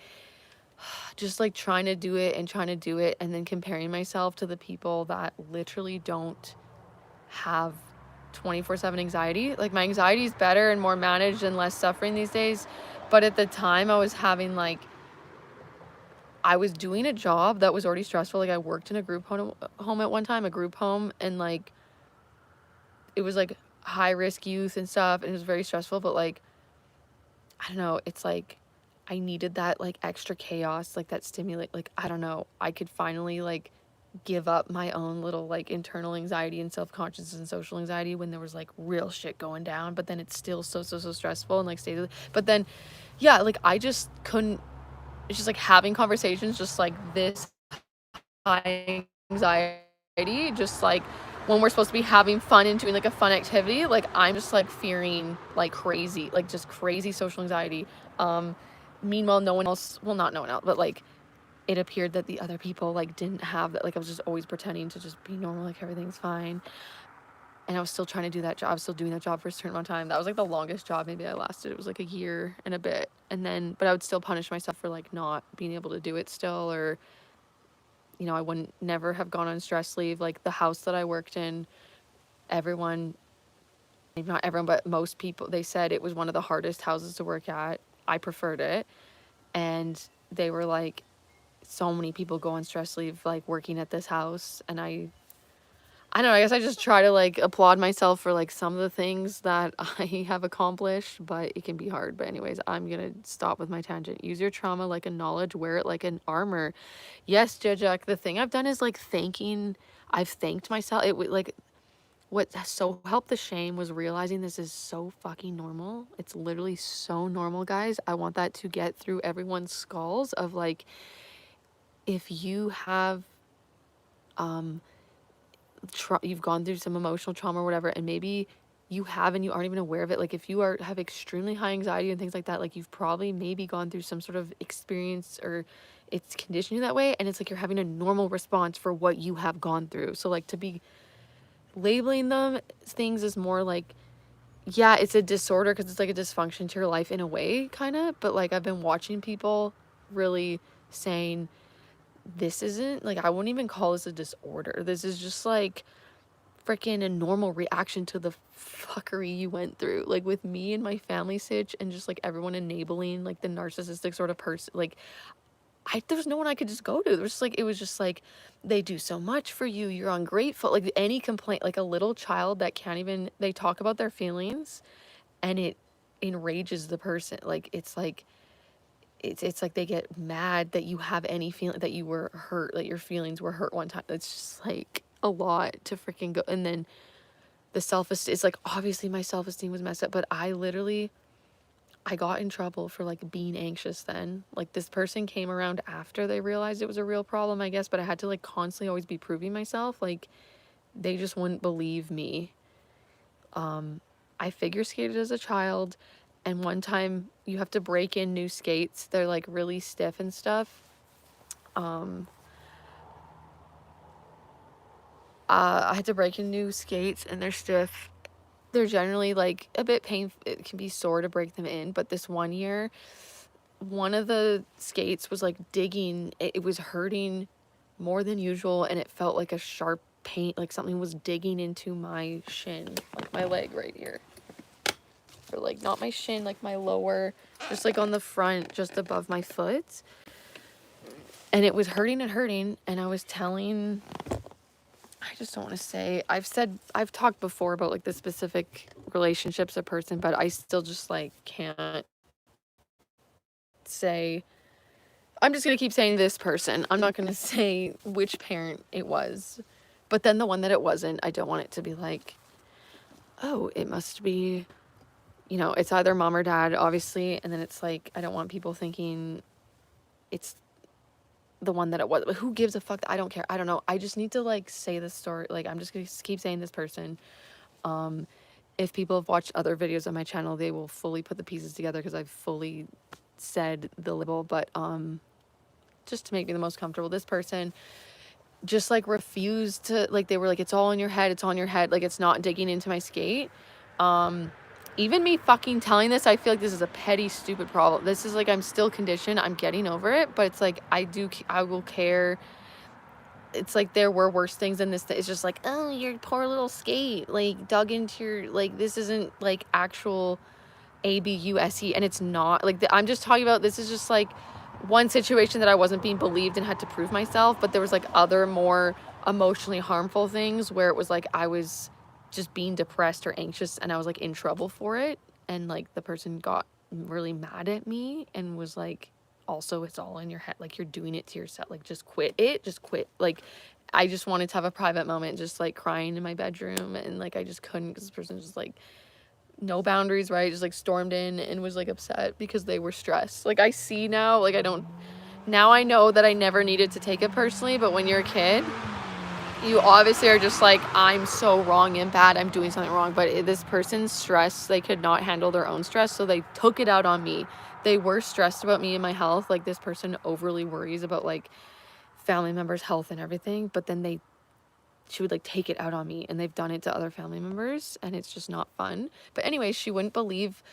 just like trying to do it and then comparing myself to the people that literally don't have 24/7 anxiety. Like my anxiety is better and more managed and less suffering these days, but at the time I was having like, I was doing a job that was already stressful. Like I worked in a group home at one time, a group home, and like it was like high risk youth and stuff, and it was very stressful, but like I don't know, it's like I needed that like extra chaos, like that stimulate, like I don't know, I could finally like give up my own little like internal anxiety and self-conscious and social anxiety when there was like real shit going down, but then it's still so stressful and like stays. But then yeah, like I just couldn't, it's just like having conversations just like this high anxiety, just like when we're supposed to be having fun and doing like a fun activity, like I'm just like fearing like crazy, like just crazy social anxiety. um Meanwhile no one else, well not no one else, but like it appeared that the other people like didn't have that. Like I was just always pretending to just be normal, like everything's fine, and I was still trying to do that job. I was still doing that job for a certain amount of time. That was like the longest job maybe I lasted. It was like a year and a bit, and then but I would still punish myself for like not being able to do it still, or you know, I wouldn't never have gone on stress leave. Like the house that I worked in, everyone, maybe not everyone, but most people, they said it was one of the hardest houses to work at. I preferred it. And they were like, so many people go on stress leave, like working at this house. And I don't know, I guess I just try to like applaud myself for like some of the things that I have accomplished, but it can be hard. But anyways, I'm gonna stop with my tangent. Use your trauma like a knowledge, wear it like an armor. Yes, Jejak, the thing I've done is like I've thanked myself. Like what so helped the shame was realizing this is so fucking normal. It's literally so normal, guys. I want that to get through everyone's skulls of like, if you have you've gone through some emotional trauma or whatever, and maybe you have and you aren't even aware of it. Like if you have extremely high anxiety and things like that, like you've probably maybe gone through some sort of experience, or it's conditioned you that way, and it's like you're having a normal response for what you have gone through. So like to be labeling them things is more like, yeah, it's a disorder because it's like a dysfunction to your life in a way, kind of. But like I've been watching people really saying, this isn't like, I wouldn't even call this a disorder. This is just like freaking a normal reaction to the fuckery you went through. Like with me and my family sitch, and just like everyone enabling like the narcissistic sort of person. Like there's no one I could just go to. It was just like, they do so much for you, you're ungrateful. Like any complaint, like a little child that can't even, they talk about their feelings and it enrages the person. Like it's like, it's like they get mad that you have any feeling, that you were hurt, that your feelings were hurt one time. It's just like a lot to freaking go. And then the self-esteem, it's like obviously my self-esteem was messed up, but I got in trouble for like being anxious then. Like this person came around after they realized it was a real problem, I guess, but I had to like constantly always be proving myself. Like they just wouldn't believe me. I figure skated as a child, and one time you have to break in new skates. They're like really stiff and stuff. I had to break in new skates and they're stiff. They're generally like a bit painful. It can be sore to break them in. But this one year, one of the skates was like digging. It was hurting more than usual, and it felt like a sharp pain, like something was digging into my shin, like my leg right here. Or like not my shin, like my lower, just like on the front, just above my foot. And it was hurting and hurting. And I was telling, I just don't want to say, I've talked before about like the specific relationships a person, but I still just like can't say, I'm just going to keep saying this person. I'm not going to say which parent it was. But then the one that it wasn't, I don't want it to be like, oh, it must be, you know, it's either mom or dad, obviously. And then it's like, I don't want people thinking it's the one that it was. But who gives a fuck? I don't care. I don't know. I just need to like say this story. Like, I'm just going to keep saying this person. If people have watched other videos on my channel, they will fully put the pieces together because I've fully said the label. But just to make me the most comfortable, this person just like refused to, like, they were like, it's all in your head, it's on your head, like it's not digging into my skate. Even me fucking telling this, I feel like this is a petty stupid problem. This is like, I'm still conditioned, I'm getting over it, but it's like I will care. It's like there were worse things than this. It's just like, oh, your poor little skate like dug into your, like, this isn't like actual ABUSE, and it's not like I'm just talking about, this is just like one situation that I wasn't being believed and had to prove myself. But there was like other more emotionally harmful things where it was like I was just being depressed or anxious and I was like in trouble for it, and like the person got really mad at me and was like, also, it's all in your head. Like, you're doing it to yourself. Like, just quit it. Just quit. Like, I just wanted to have a private moment, just like crying in my bedroom. And like, I just couldn't because this person just like, no boundaries, right? Just like stormed in and was like upset because they were stressed. Like, I see now, like, now I know that I never needed to take it personally. But when you're a kid, you obviously are just like, I'm so wrong and bad, I'm doing something wrong. But this person's stress, they could not handle their own stress, so they took it out on me. They were stressed about me and my health. Like, this person overly worries about like family members' health and everything, but then she would like take it out on me, and they've done it to other family members, and it's just not fun. But anyway, she wouldn't believe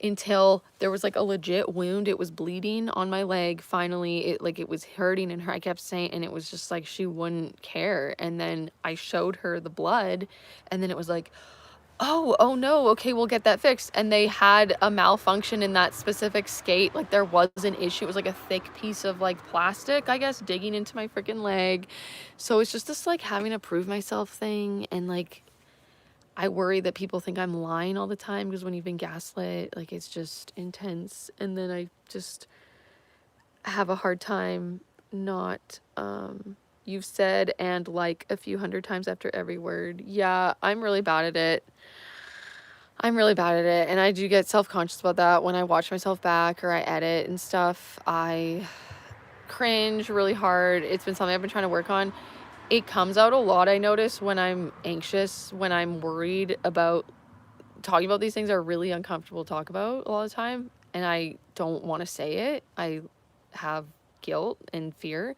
until there was like a legit wound. It was bleeding on my leg. Finally, it was hurting, and I kept saying, and it was just like she wouldn't care. And then I showed her the blood, and then it was like, oh no, okay, we'll get that fixed. And they had a malfunction in that specific skate. Like, there was an issue. It was like a thick piece of like plastic, I guess, digging into my freaking leg. So it's just this like having to prove myself thing. And like, I worry that people think I'm lying all the time because when you've been gaslit, like, it's just intense. And then I just have a hard time not, you've said and like a few hundred times after every word. Yeah, I'm really bad at it. And I do get self-conscious about that when I watch myself back or I edit and stuff. I cringe really hard. It's been something I've been trying to work on. It comes out a lot, I notice, when I'm anxious, when I'm worried about talking about these things are really uncomfortable to talk about a lot of the time, and I don't want to say it. I have guilt and fear,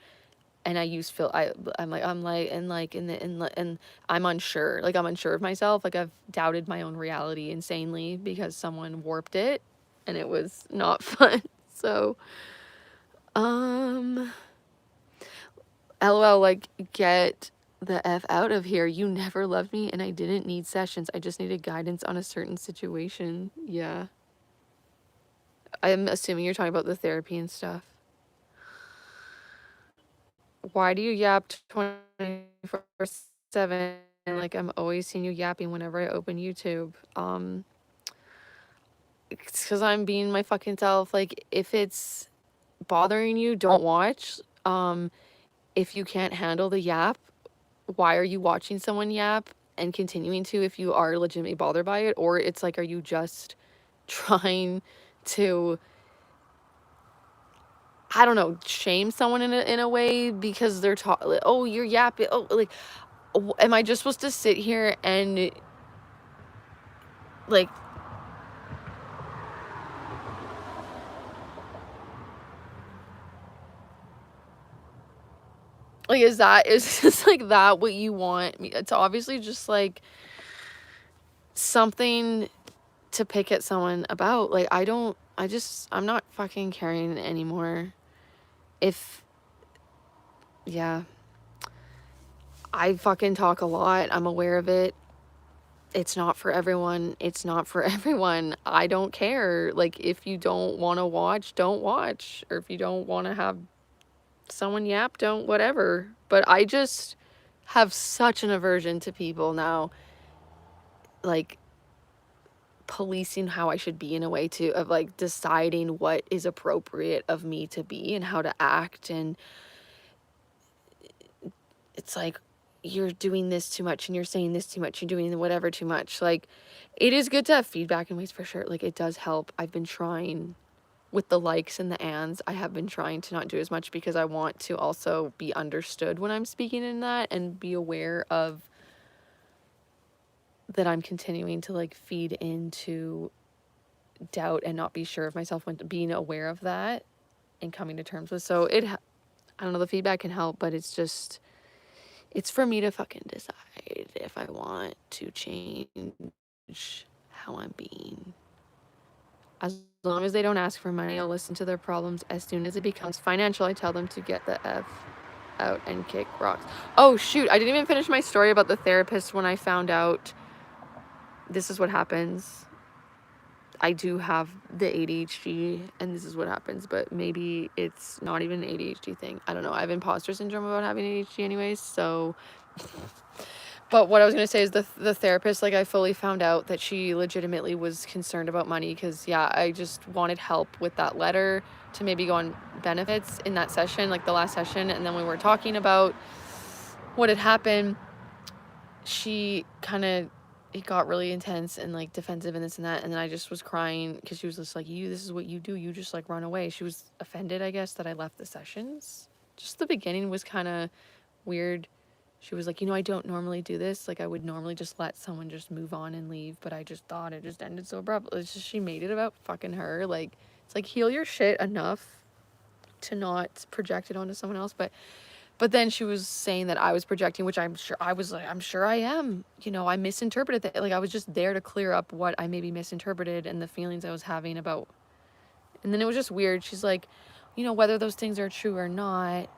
and I use feel I'm like and I'm unsure. Like, I'm unsure of myself. Like, I've doubted my own reality insanely because someone warped it, and it was not fun. So, LOL, like, get the F out of here. You never loved me, and I didn't need sessions. I just needed guidance on a certain situation. Yeah. I'm assuming you're talking about the therapy and stuff. Why do you yap 24/7? Like, I'm always seeing you yapping whenever I open YouTube. It's because I'm being my fucking self. Like, if it's bothering you, don't watch. If you can't handle the yap, why are you watching someone yap and continuing to if you are legitimately bothered by it? Or it's like, are you just trying to, I don't know, shame someone in a way because they're talking, oh, you're yapping, oh, like, am I just supposed to sit here and like is just like that what you want me? It's obviously just like something to pick at someone about. Like, I'm not fucking caring anymore. If, yeah, I fucking talk a lot. I'm aware of it. It's not for everyone. It's not for everyone. I don't care. Like, if you don't want to watch, don't watch. Or if you don't want to have someone yap, don't, whatever. But I just have such an aversion to people now, like, policing how I should be in a way too, of like deciding what is appropriate of me to be and how to act. And it's like, you're doing this too much and you're saying this too much, you're doing whatever too much. Like, it is good to have feedback in ways, for sure. Like, it does help. I've been trying with the likes and the ands. I have been trying to not do as much because I want to also be understood when I'm speaking in that and be aware of that I'm continuing to like feed into doubt and not be sure of myself, when being aware of that and coming to terms with. So I don't know, the feedback can help, but it's just, it's for me to fucking decide if I want to change how I'm being. As long as they don't ask for money, I'll listen to their problems. As soon as it becomes financial, I tell them to get the F out and kick rocks. Oh shoot, I didn't even finish my story about the therapist. When I found out this is what happens, I do have the ADHD and this is what happens, but maybe it's not even an ADHD thing. I don't know. I have imposter syndrome about having ADHD anyways, so But what I was going to say is the therapist, like, I fully found out that she legitimately was concerned about money because, yeah, I just wanted help with that letter to maybe go on benefits in that session, like the last session. And then we were talking about what had happened. She kind of, it got really intense and like defensive and this and that. And then I just was crying because she was just like, this is what you do. You just like run away. She was offended, I guess, that I left the sessions. Just the beginning was kind of weird. She was like, I don't normally do this. Like, I would normally just let someone just move on and leave, but I just thought it just ended so abruptly. It's just, she made it about fucking her. Like, it's like, heal your shit enough to not project it onto someone else. But then she was saying that I was projecting, which I'm sure I was like, I'm sure I am. I misinterpreted that. Like, I was just there to clear up what I maybe misinterpreted and the feelings I was having about. And then it was just weird. She's like, whether those things are true or not,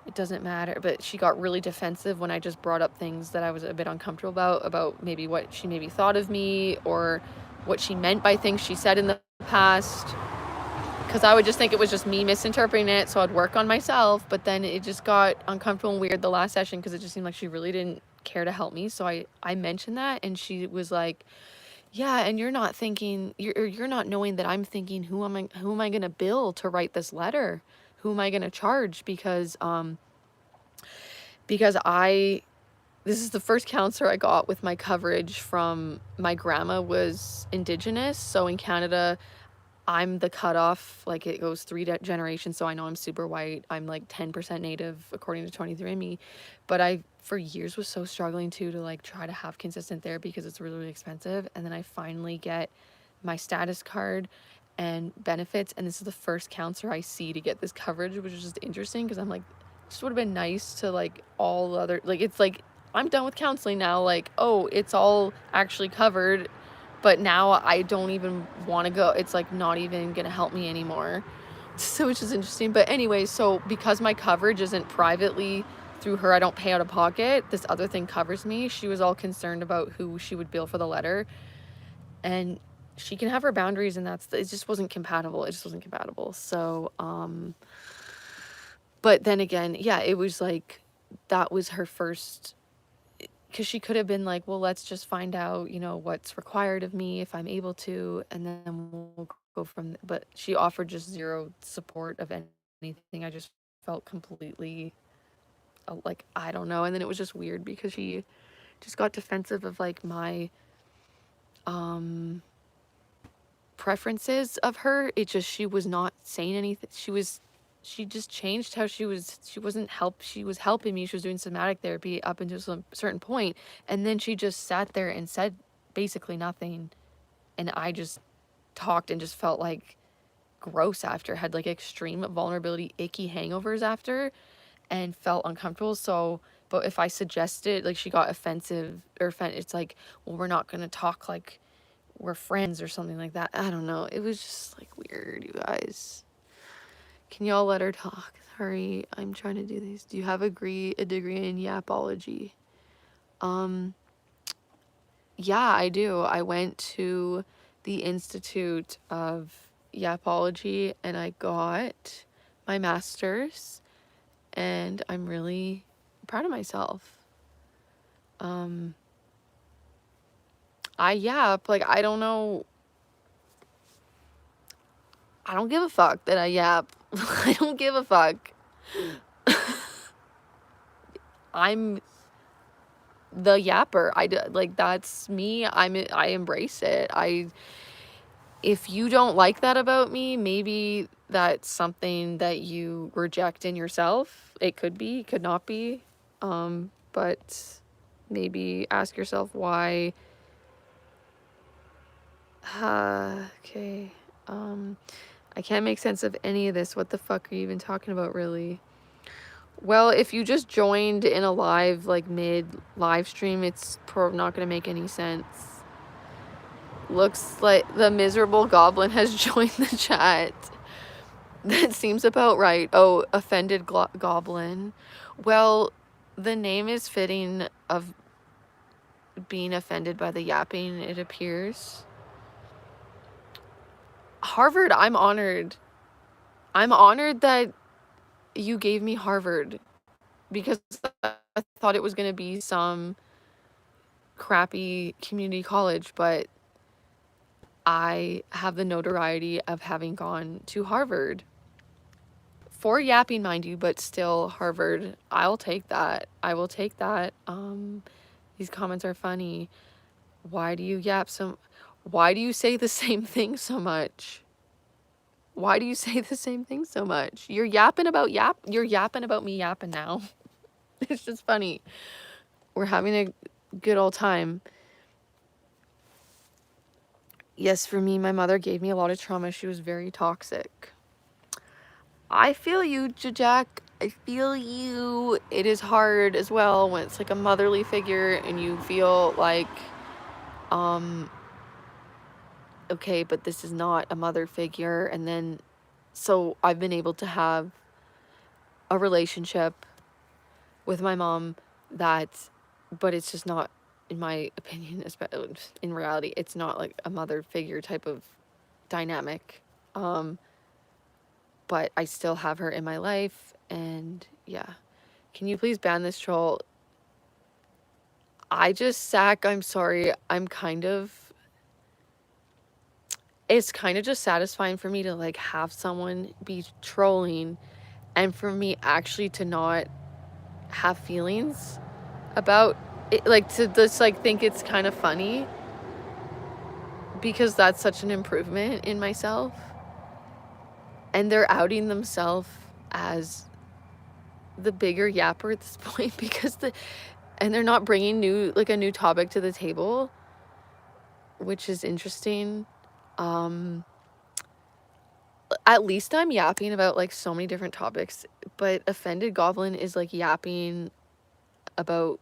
it doesn't matter. But she got really defensive when I just brought up things that I was a bit uncomfortable about maybe what she maybe thought of me or what she meant by things she said in the past. Because I would just think it was just me misinterpreting it, so I'd work on myself. But then it just got uncomfortable and weird the last session because it just seemed like she really didn't care to help me. So I mentioned that, and she was like, yeah, and you're not thinking, you're not knowing that I'm thinking, who am I going to bill to write this letter? Who am I going to charge? Because this is the first counselor I got with my coverage from my grandma was Indigenous. So in Canada, I'm the cutoff, like it goes 3 generations. So I know I'm super white. I'm like 10% Native according to 23andMe. But I, for years, was so struggling to like try to have consistent therapy because it's really, really expensive. And then I finally get my status card and benefits. And this is the first counselor I see to get this coverage, which is just interesting because I'm like, just would have been nice to like all other, like, it's like, I'm done with counseling now. Like, oh, it's all actually covered. But now I don't even want to go. It's like not even going to help me anymore. So which is interesting. But anyway, so because my coverage isn't privately through her, I don't pay out of pocket. This other thing covers me. She was all concerned about who she would bill for the letter. And she can have her boundaries, and it just wasn't compatible. It just wasn't compatible. So, but then again, yeah, it was like, that was her first, because she could have been like, well, let's just find out, what's required of me if I'm able to, and then we'll go from there. But she offered just zero support of anything. I just felt completely like, I don't know. And then it was just weird because she just got defensive of like my preferences of her. She was not saying anything. She just changed how she was helping me. She was doing somatic therapy up until some certain point, and then she just sat there and said basically nothing, and I just talked and just felt like gross after, had like extreme vulnerability, icky hangovers after, and felt uncomfortable. So, but if I suggested, like, she got offensive or it's like, well, we're not gonna talk like we're friends or something like that. I don't know. It was just like weird, you guys. Can y'all let her talk? Sorry, I'm trying to do these. Do you have a degree in yapology? Yeah, I do. I went to the Institute of Yapology and I got my master's, and I'm really proud of myself. I yap, like, I don't know. I don't give a fuck that I yap. I don't give a fuck. I'm the yapper. Like, that's me. I embrace it. If you don't like that about me, maybe that's something that you reject in yourself. It could be, could not be. But maybe ask yourself why. Okay. I can't make sense of any of this. What the fuck are you even talking about, really? Well, if you just joined in a live, like mid live stream, it's not going to make any sense. Looks like the miserable goblin has joined the chat. That seems about right. Oh, offended goblin. Well, the name is fitting of being offended by the yapping, it appears. Harvard, I'm honored. I'm honored that you gave me Harvard, because I thought it was going to be some crappy community college, but I have the notoriety of having gone to Harvard. For yapping, mind you, but still Harvard. I'll take that. I will take that. These comments are funny. Why do you yap so? Why do you say the same thing so much? Why do you say the same thing so much? You're yapping about You're yapping about me yapping now. It's just funny. We're having a good old time. Yes, for me, my mother gave me a lot of trauma. She was very toxic. I feel you, Jack. I feel you. It is hard as well when it's like a motherly figure and you feel like, okay, but this is not a mother figure. And then, so I've been able to have a relationship with my mom but it's just not, in my opinion, in reality, it's not like a mother figure type of dynamic. But I still have her in my life, and yeah. Can you please ban this troll? Zach, I'm sorry. It's kind of just satisfying for me to like have someone be trolling and for me actually to not have feelings about it, like to just like think it's kind of funny, because that's such an improvement in myself. And they're outing themselves as the bigger yapper at this point because and they're not bringing a new topic to the table, which is interesting. At least I'm yapping about like so many different topics, but Offended Goblin is like yapping about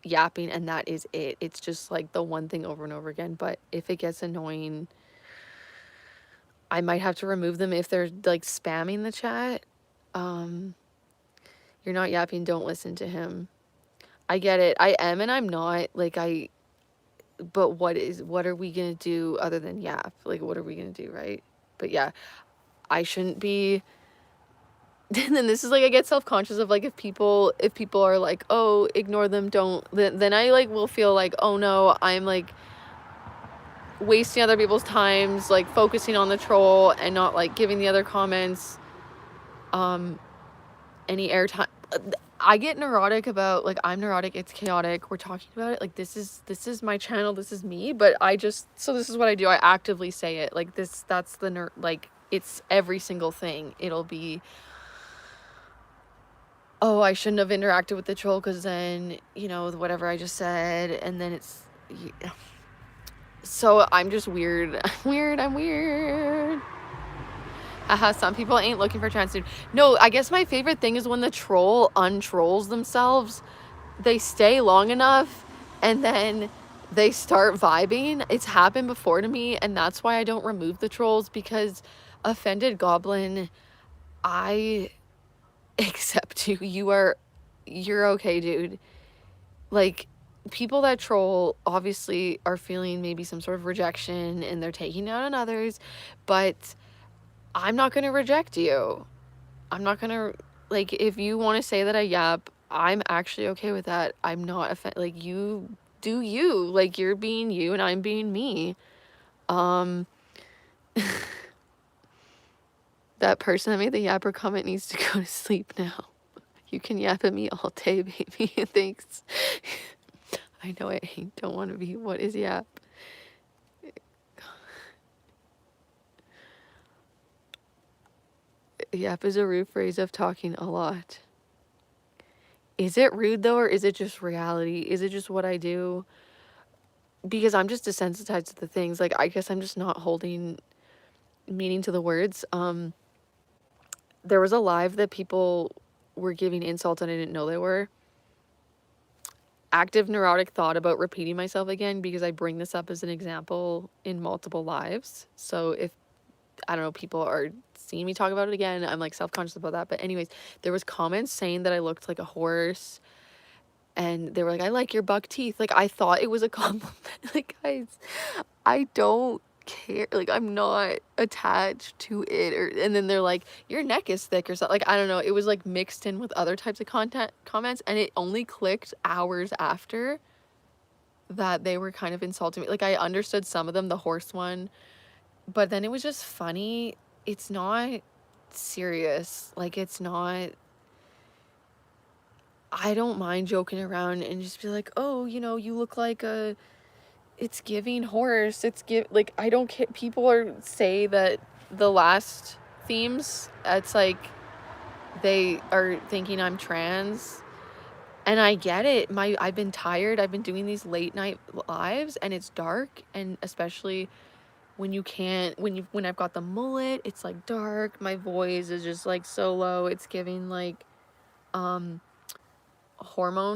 yapping, and that is it. It's just like the one thing over and over again. But if it gets annoying, I might have to remove them if they're like spamming the chat. You're not yapping, don't listen to him. I get it. I am and I'm not. But what are we gonna do other than yap? Like, what are we gonna do, right? But yeah, I shouldn't be. And then this is like, I get self-conscious of like, if people are like, oh, ignore them, don't, then I like will feel like, oh no, I'm like wasting other people's times, like focusing on the troll and not like giving the other comments any airtime. I get neurotic about, like, I'm neurotic, it's chaotic, we're talking about it, like, this is my channel, this is me, but so this is what I do, I actively say it, like, that's the like, it's every single thing. It'll be, oh, I shouldn't have interacted with the troll because then, whatever I just said, and then it's, yeah. So I'm just weird. I'm weird. Some people ain't looking for trans dude. No, I guess my favorite thing is when the troll untrolls themselves. They stay long enough and then they start vibing. It's happened before to me, and that's why I don't remove the trolls, because Offended Goblin, I accept you. You're okay, dude. Like, people that troll obviously are feeling maybe some sort of rejection and they're taking it out on others, but I'm not going to reject you. I'm not going to, like, if you want to say that I yap, I'm actually okay with that. I'm not offended. Like, you do you. Like, you're being you and I'm being me. That person that made the yapper comment needs to go to sleep now. You can yap at me all day, baby. Thanks. I know I don't want to be. What is yap? Yap is a rude phrase of talking a lot. Is it rude though, or is it just reality? Is it just what I do? Because I'm just desensitized to the things. Like, I guess I'm just not holding meaning to the words. There was a live that people were giving insults and I didn't know they were. Active neurotic thought about repeating myself again, because I bring this up as an example in multiple lives. So if, I don't know, people are seeing me talk about it again, I'm like self-conscious about that. But anyways, there was comments saying that I looked like a horse, and they were like, I like your buck teeth. Like, I thought it was a compliment. Like, guys, I don't care. Like, I'm not attached to it. And then they're like, your neck is thick or something. Like, I don't know. It was like mixed in with other types of comments, and it only clicked hours after. that they were kind of insulting me. Like, I understood some of them, the horse one, but then it was just funny. It's not serious. Like, it's not. I don't mind joking around and just be like, oh, you look like a. It's giving horse. Like, I don't care. People say that the last themes, it's like they are thinking I'm trans. And I get it. I've been tired. I've been doing these late night lives and it's dark, and especially when you can't when I've got the mullet, it's like dark. My voice is just like so low. It's giving like hormone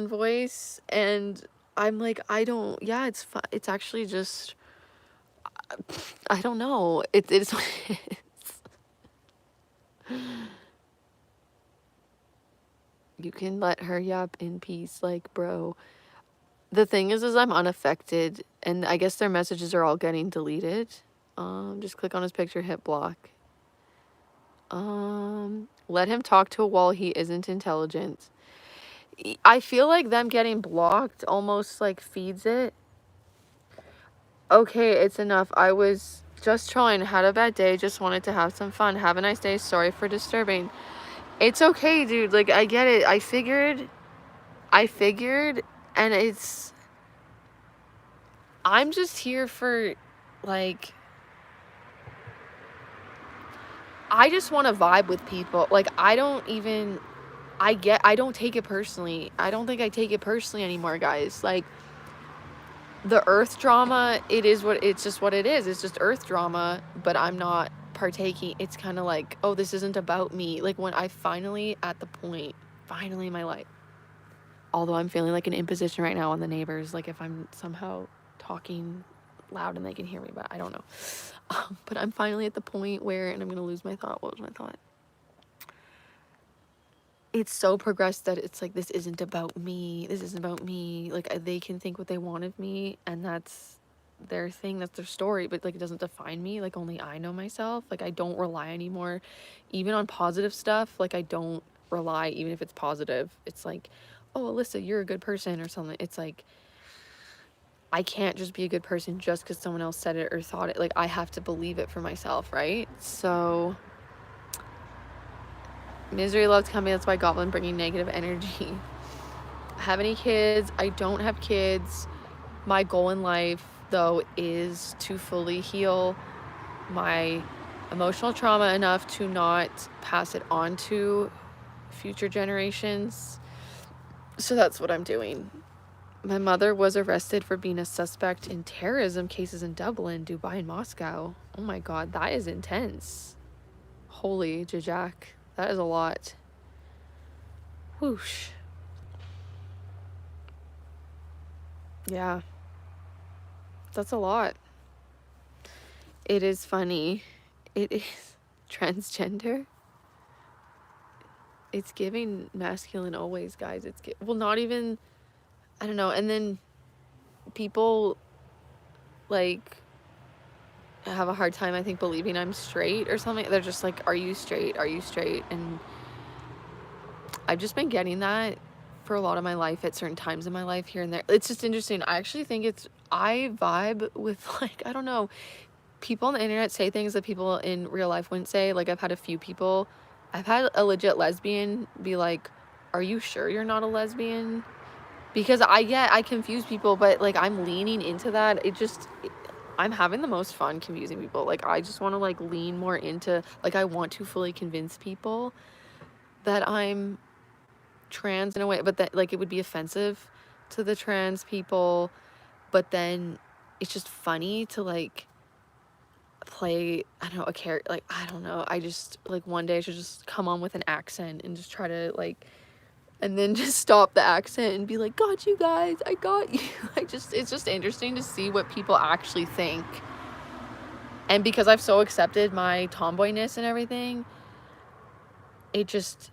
voice, and I'm like, I don't. Yeah, it's actually just I don't know. It's you can let her yap in peace, like, bro. The thing is I'm unaffected, and I guess their messages are all getting deleted. Just click on his picture, hit block. Let him talk to a wall. He isn't intelligent. I feel like them getting blocked almost like feeds it. Okay, it's enough. I was just trolling. Had a bad day. Just wanted to have some fun. Have a nice day. Sorry for disturbing. It's okay, dude. Like, I get it. I figured, and I'm just here for, like, I just want to vibe with people. Like, I don't take it personally. I don't think I take it personally anymore, guys. Like, the Earth drama, it's just what it is. It's just Earth drama, but I'm not partaking. It's kind of like, oh, this isn't about me. Like, when I finally in my life, although I'm feeling like an imposition right now on the neighbors, like if I'm somehow talking loud and they can hear me, but I don't know. But I'm finally at the point where, and I'm going to lose my thought. What was my thought? It's so progressed that it's like, this isn't about me. This isn't about me. Like, they can think what they want of me, and that's their thing. That's their story. But, like, it doesn't define me. Like, only I know myself. Like, I don't rely anymore, even on positive stuff. Like, I don't rely, even if it's positive. It's like, oh, Alyssa, you're a good person or something. It's like, I can't just be a good person just because someone else said it or thought it. Like, I have to believe it for myself, right? So, misery loves company. That's why Goblin bringing negative energy. Have any kids? I don't have kids. My goal in life, though, is to fully heal my emotional trauma enough to not pass it on to future generations. So that's what I'm doing. My mother was arrested for being a suspect in terrorism cases in Dublin, Dubai, and Moscow. Oh my God, that is intense. Holy Jajak, that is a lot. Whoosh. Yeah, that's a lot. It is funny. It is transgender. It's giving masculine always, guys. Well, not even, I don't know. And then people, like, have a hard time, I think, believing I'm straight or something. They're just like, are you straight? Are you straight? And I've just been getting that for a lot of my life at certain times in my life here and there. It's just interesting. I actually think I vibe with, like, I don't know, people on the internet say things that people in real life wouldn't say. Like, I've had a legit lesbian be like, are you sure you're not a lesbian? Because I confuse people, but, like, I'm leaning into that. I'm having the most fun confusing people. Like, I just want to, like, lean more into, like, I want to fully convince people that I'm trans in a way, but that, like, it would be offensive to the trans people, but then it's just funny to, like, play, I don't know, a character. Like, I don't know, I just, like, one day I should just come on with an accent and just try to, like, and then just stop the accent and be like, got you guys, I got you. It's just interesting to see what people actually think. And because I've so accepted my tomboyness and everything, it just,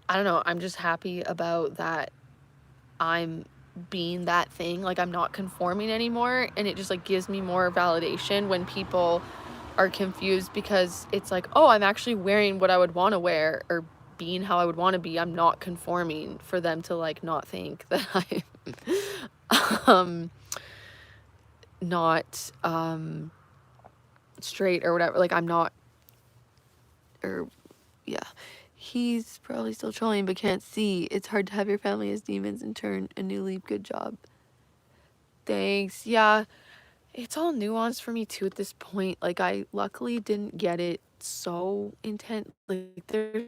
I don't know, I'm just happy about that I'm being that thing. Like, I'm not conforming anymore, and it just, like, gives me more validation when people are confused, because it's like, oh, I'm actually wearing what I would want to wear or being how I would want to be. I'm not conforming for them to, like, not think that I'm not straight or whatever. Like, I'm not, or yeah. He's probably still trolling but can't see. It's hard to have your family as demons and turn a new leaf. Good job. Thanks. Yeah. It's all nuanced for me too at this point. Like, I luckily didn't get it so intense. Like, there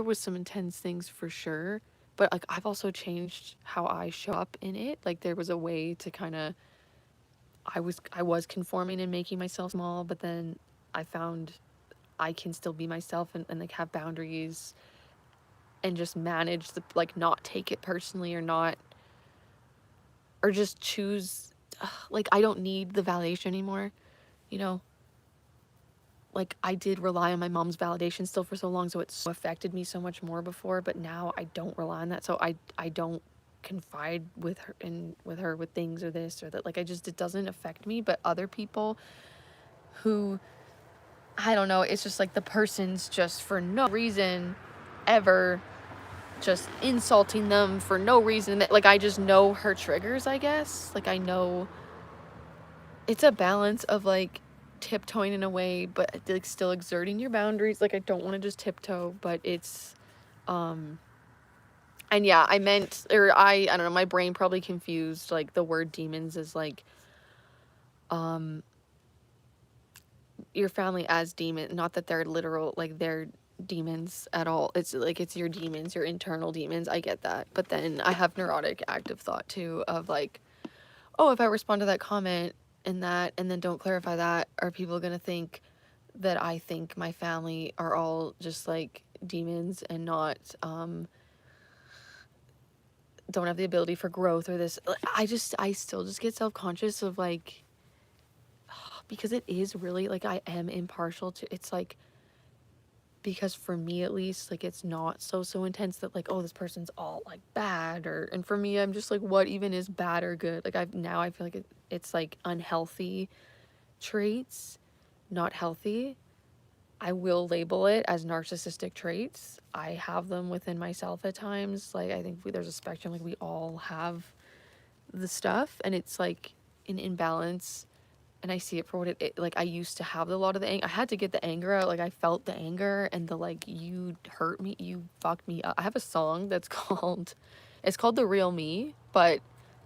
was some intense things for sure, but like I've also changed how I show up in it. Like, there was a way to kind of, I was conforming and making myself small, but then I found I can still be myself and like have boundaries and just manage the, like, not take it personally or not, or just choose, like, I don't need the validation anymore, you know? Like, I did rely on my mom's validation still for so long, so it so affected me so much more before, but now I don't rely on that. So I don't confide with her with things or this or that. Like, it doesn't affect me, but other people who, I don't know, it's just like the person's just for no reason ever just insulting them for no reason. That, like, I just know her triggers, I guess. Like, I know it's a balance of like tiptoeing in a way, but like still exerting your boundaries. Like, I don't want to just tiptoe, but it's and yeah, I meant, or I don't know, my brain probably confused like the word demons as like your family as demon, not that they're literal, like they're demons at all. It's like it's your demons, your internal demons. I get that. But then I have neurotic active thought too of like, oh, if I respond to that comment and that and then don't clarify that, are people gonna think that I think my family are all just like demons and not don't have the ability for growth or this. I still just get self-conscious of like, because it is really like I am impartial to, it's like, because for me at least, like, it's not so intense that like, oh, this person's all like bad, or, and for me I'm just like, what even is bad or good? Like, I feel like it's like unhealthy traits, not healthy. I will label it as narcissistic traits. I have them within myself at times. Like, I think there's a spectrum. Like, we all have the stuff, and it's like an imbalance. And I see it for what it like. I used to have a lot of the anger. I had to get the anger out. Like, I felt the anger and the like, you hurt me, you fucked me up. I have a song that's called, it's called The Real Me, but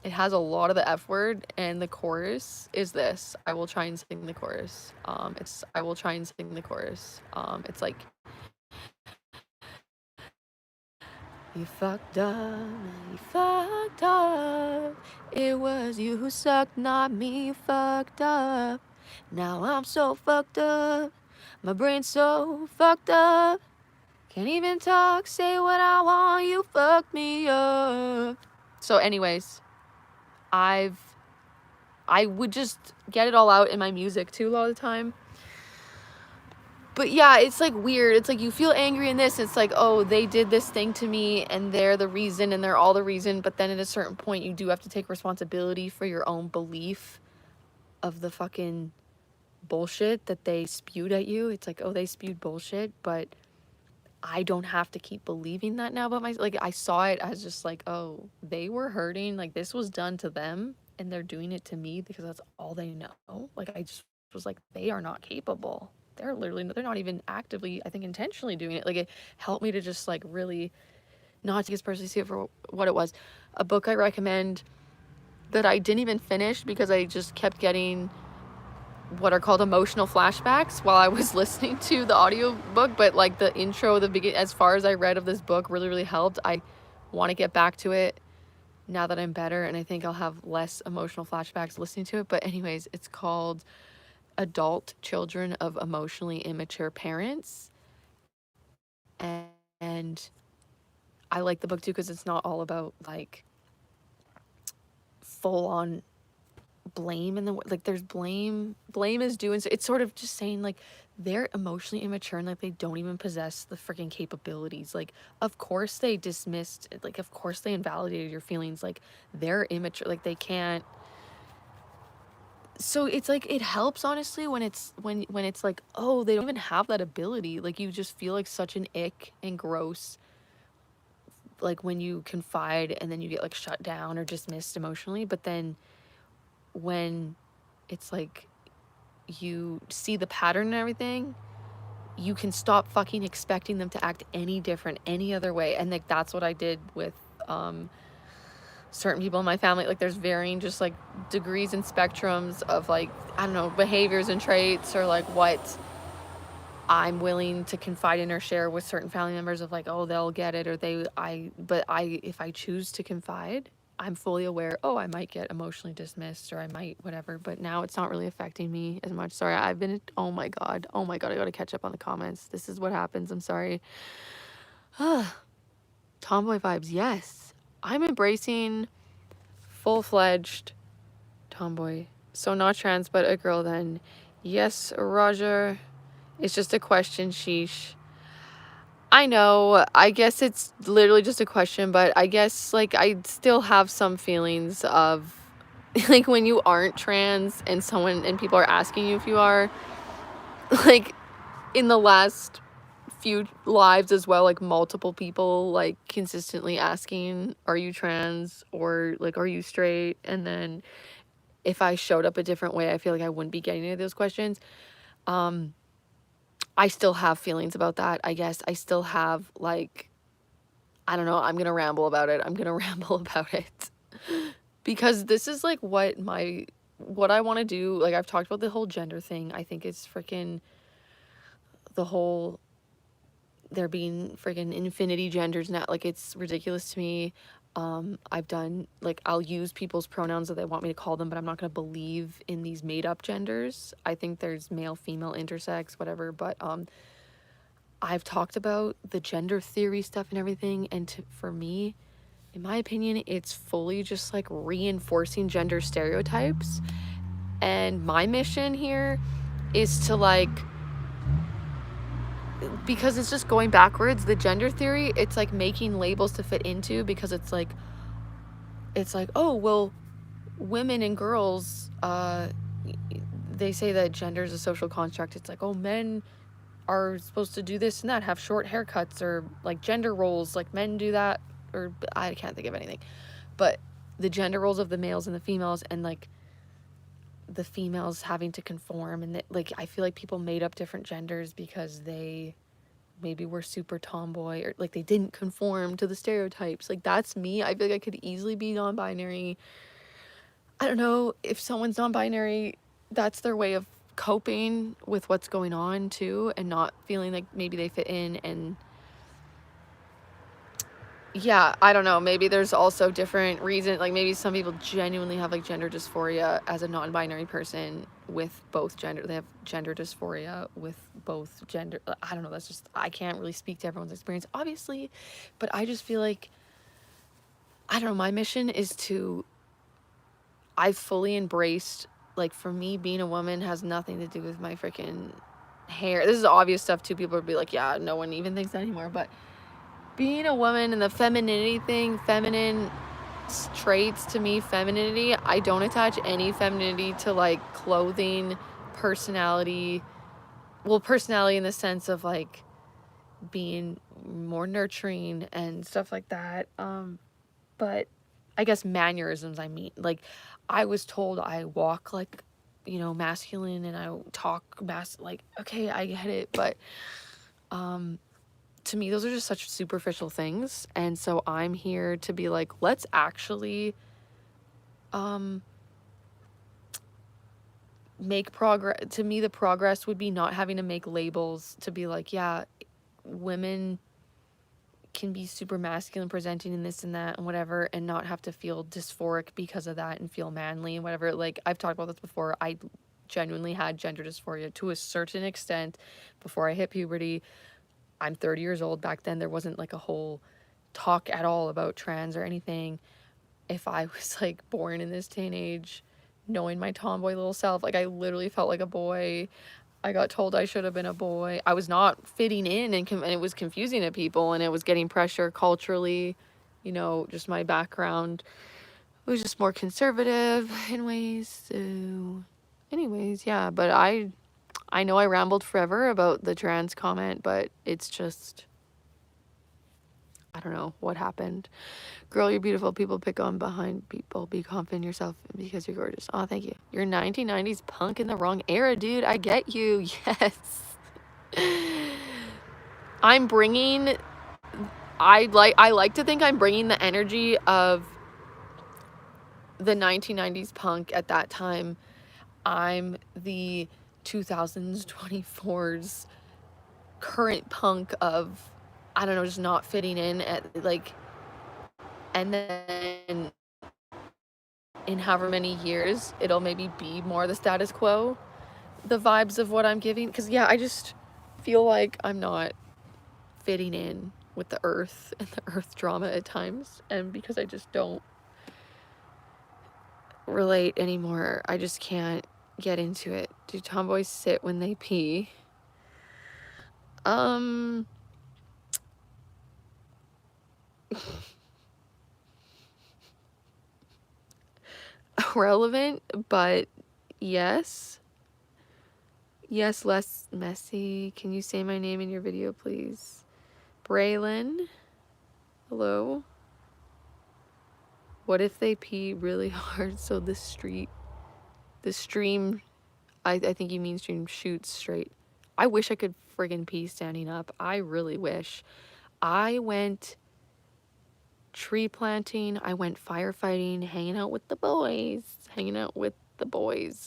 it has a lot of the F word, and the chorus is this. I will try and sing the chorus. I will try and sing the chorus. It's like, you fucked up, you fucked up. It was you who sucked, not me. You fucked up. Now I'm so fucked up. My brain's so fucked up. Can't even talk, say what I want. You fucked me up. So, anyways, I would just get it all out in my music too a lot of the time. But yeah, it's like weird. It's like you feel angry in this. It's like, oh, they did this thing to me and they're the reason and they're all the reason. But then at a certain point, you do have to take responsibility for your own belief of the fucking bullshit that they spewed at you. It's like, oh, they spewed bullshit, but I don't have to keep believing that now. But like, I saw it as just like, oh, they were hurting. Like, this was done to them and they're doing it to me because that's all they know. Like, I just was like, they are not capable. They're not even actively, I think, intentionally doing it. Like, it helped me to just like really not take it personally, see it for what it was. A book I recommend that I didn't even finish because I just kept getting what are called emotional flashbacks while I was listening to the audiobook, but like the intro, the beginning, as far as I read of this book, really helped. I want to get back to it now that I'm better, and I think I'll have less emotional flashbacks listening to it. But anyways, it's called Adult Children of Emotionally Immature Parents, and I like the book too because it's not all about like full on blame, and like there's blame is doing, so it's sort of just saying like they're emotionally immature and like they don't even possess the freaking capabilities. Like, of course they dismissed, like, of course they invalidated your feelings. Like, they're immature, like they can't. So it's like, it helps honestly when it's when it's like, oh, they don't even have that ability. Like, you just feel like such an ick and gross, like when you confide and then you get like shut down or dismissed emotionally. But then when it's like you see the pattern and everything, you can stop fucking expecting them to act any different, any other way. And like that's what I did with certain people in my family. Like there's varying just like degrees and spectrums of like, I don't know, behaviors and traits, or like what I'm willing to confide in or share with certain family members of like, oh, they'll get it, or if I choose to confide, I'm fully aware, oh, I might get emotionally dismissed, or I might whatever, but now it's not really affecting me as much. Sorry, oh my God, I gotta catch up on the comments. This is what happens, I'm sorry. Tomboy vibes, yes. I'm embracing full-fledged tomboy. So not trans, but a girl then. Yes, Roger. It's just a question, sheesh. I know, I guess it's literally just a question, but I guess, like, I still have some feelings of, like, when you aren't trans and people are asking you if you are, like, in the last few lives as well, like, multiple people, like, consistently asking, are you trans, or, like, are you straight, and then if I showed up a different way, I feel like I wouldn't be getting any of those questions. I still have feelings about that, I guess. I still have, like, I don't know, I'm gonna ramble about it. Because this is, like, what I wanna do. Like, I've talked about the whole gender thing. I think it's freaking the whole there being freaking infinity genders now. Like, it's ridiculous to me. I've done, like, I'll use people's pronouns that they want me to call them, but I'm not gonna believe in these made-up genders. I think there's male, female, intersex, whatever, but, I've talked about the gender theory stuff and everything, and for me, in my opinion, it's fully just like reinforcing gender stereotypes. And my mission here is to, like, because it's just going backwards, the gender theory, it's like making labels to fit into, because it's like, oh, well, women and girls, they say that gender is a social construct. It's like, oh, men are supposed to do this and that, have short haircuts, or like gender roles, like men do that, or I can't think of anything, but the gender roles of the males and the females, and like the females having to conform, and like I feel like people made up different genders because they maybe were super tomboy, or like they didn't conform to the stereotypes. Like, that's me. I feel like I could easily be non-binary. I don't know if someone's non-binary, that's their way of coping with what's going on too, and not feeling like maybe they fit in. And yeah, I don't know, maybe there's also different reasons. Like, maybe some people genuinely have like gender dysphoria as a non-binary person with both gender. They have gender dysphoria with both gender. I don't know, that's just, I can't really speak to everyone's experience, obviously, but I just feel like, I don't know, my mission is I've fully embraced, like, for me, being a woman has nothing to do with my freaking hair. This is obvious stuff too. People would be like, yeah, no one even thinks that anymore. But being a woman and the femininity thing, feminine traits, to me, femininity, I don't attach any femininity to, like, clothing, personality. Well, personality in the sense of, like, being more nurturing and stuff like that. But I guess mannerisms, I mean, like, I was told I walk like, you know, masculine, and I talk like, okay, I get it, but to me those are just such superficial things. And so I'm here to be like, let's actually make progress. To me, the progress would be not having to make labels, to be like, yeah, women can be super masculine presenting and this and that and whatever, and not have to feel dysphoric because of that, and feel manly and whatever. Like, I've talked about this before. I genuinely had gender dysphoria to a certain extent before I hit puberty. I'm 30 years old. Back then there wasn't like a whole talk at all about trans or anything. If I was like born in this day and age, knowing my tomboy little self, like, I literally felt like a boy. I got told I should have been a boy. I was not fitting in, and it was confusing to people, and it was getting pressure culturally. You know, just my background was just more conservative in ways. So anyways, yeah, but I know I rambled forever about the trans comment, but it's just, I don't know what happened. Girl, you're beautiful. People pick on behind people. Be confident in yourself because you're gorgeous. Oh, thank you. You're 1990s punk in the wrong era, dude. I get you. Yes. I'm bringing, I like to think I'm bringing the energy of the 1990s punk at that time. I'm the 2000s, 24s current punk of, I don't know, just not fitting in at like, and then in however many years it'll maybe be more the status quo, the vibes of what I'm giving. Because yeah, I just feel like I'm not fitting in with the earth and the earth drama at times, and because I just don't relate anymore, I just can't get into it. Do tomboys sit when they pee? Relevant, but yes. Yes, less messy. Can you say my name in your video, please? Braylon. Hello. What if they pee really hard so the stream, I think you mean stream, shoots straight? I wish I could friggin' pee standing up. I really wish. I went tree planting, I went firefighting, hanging out with the boys.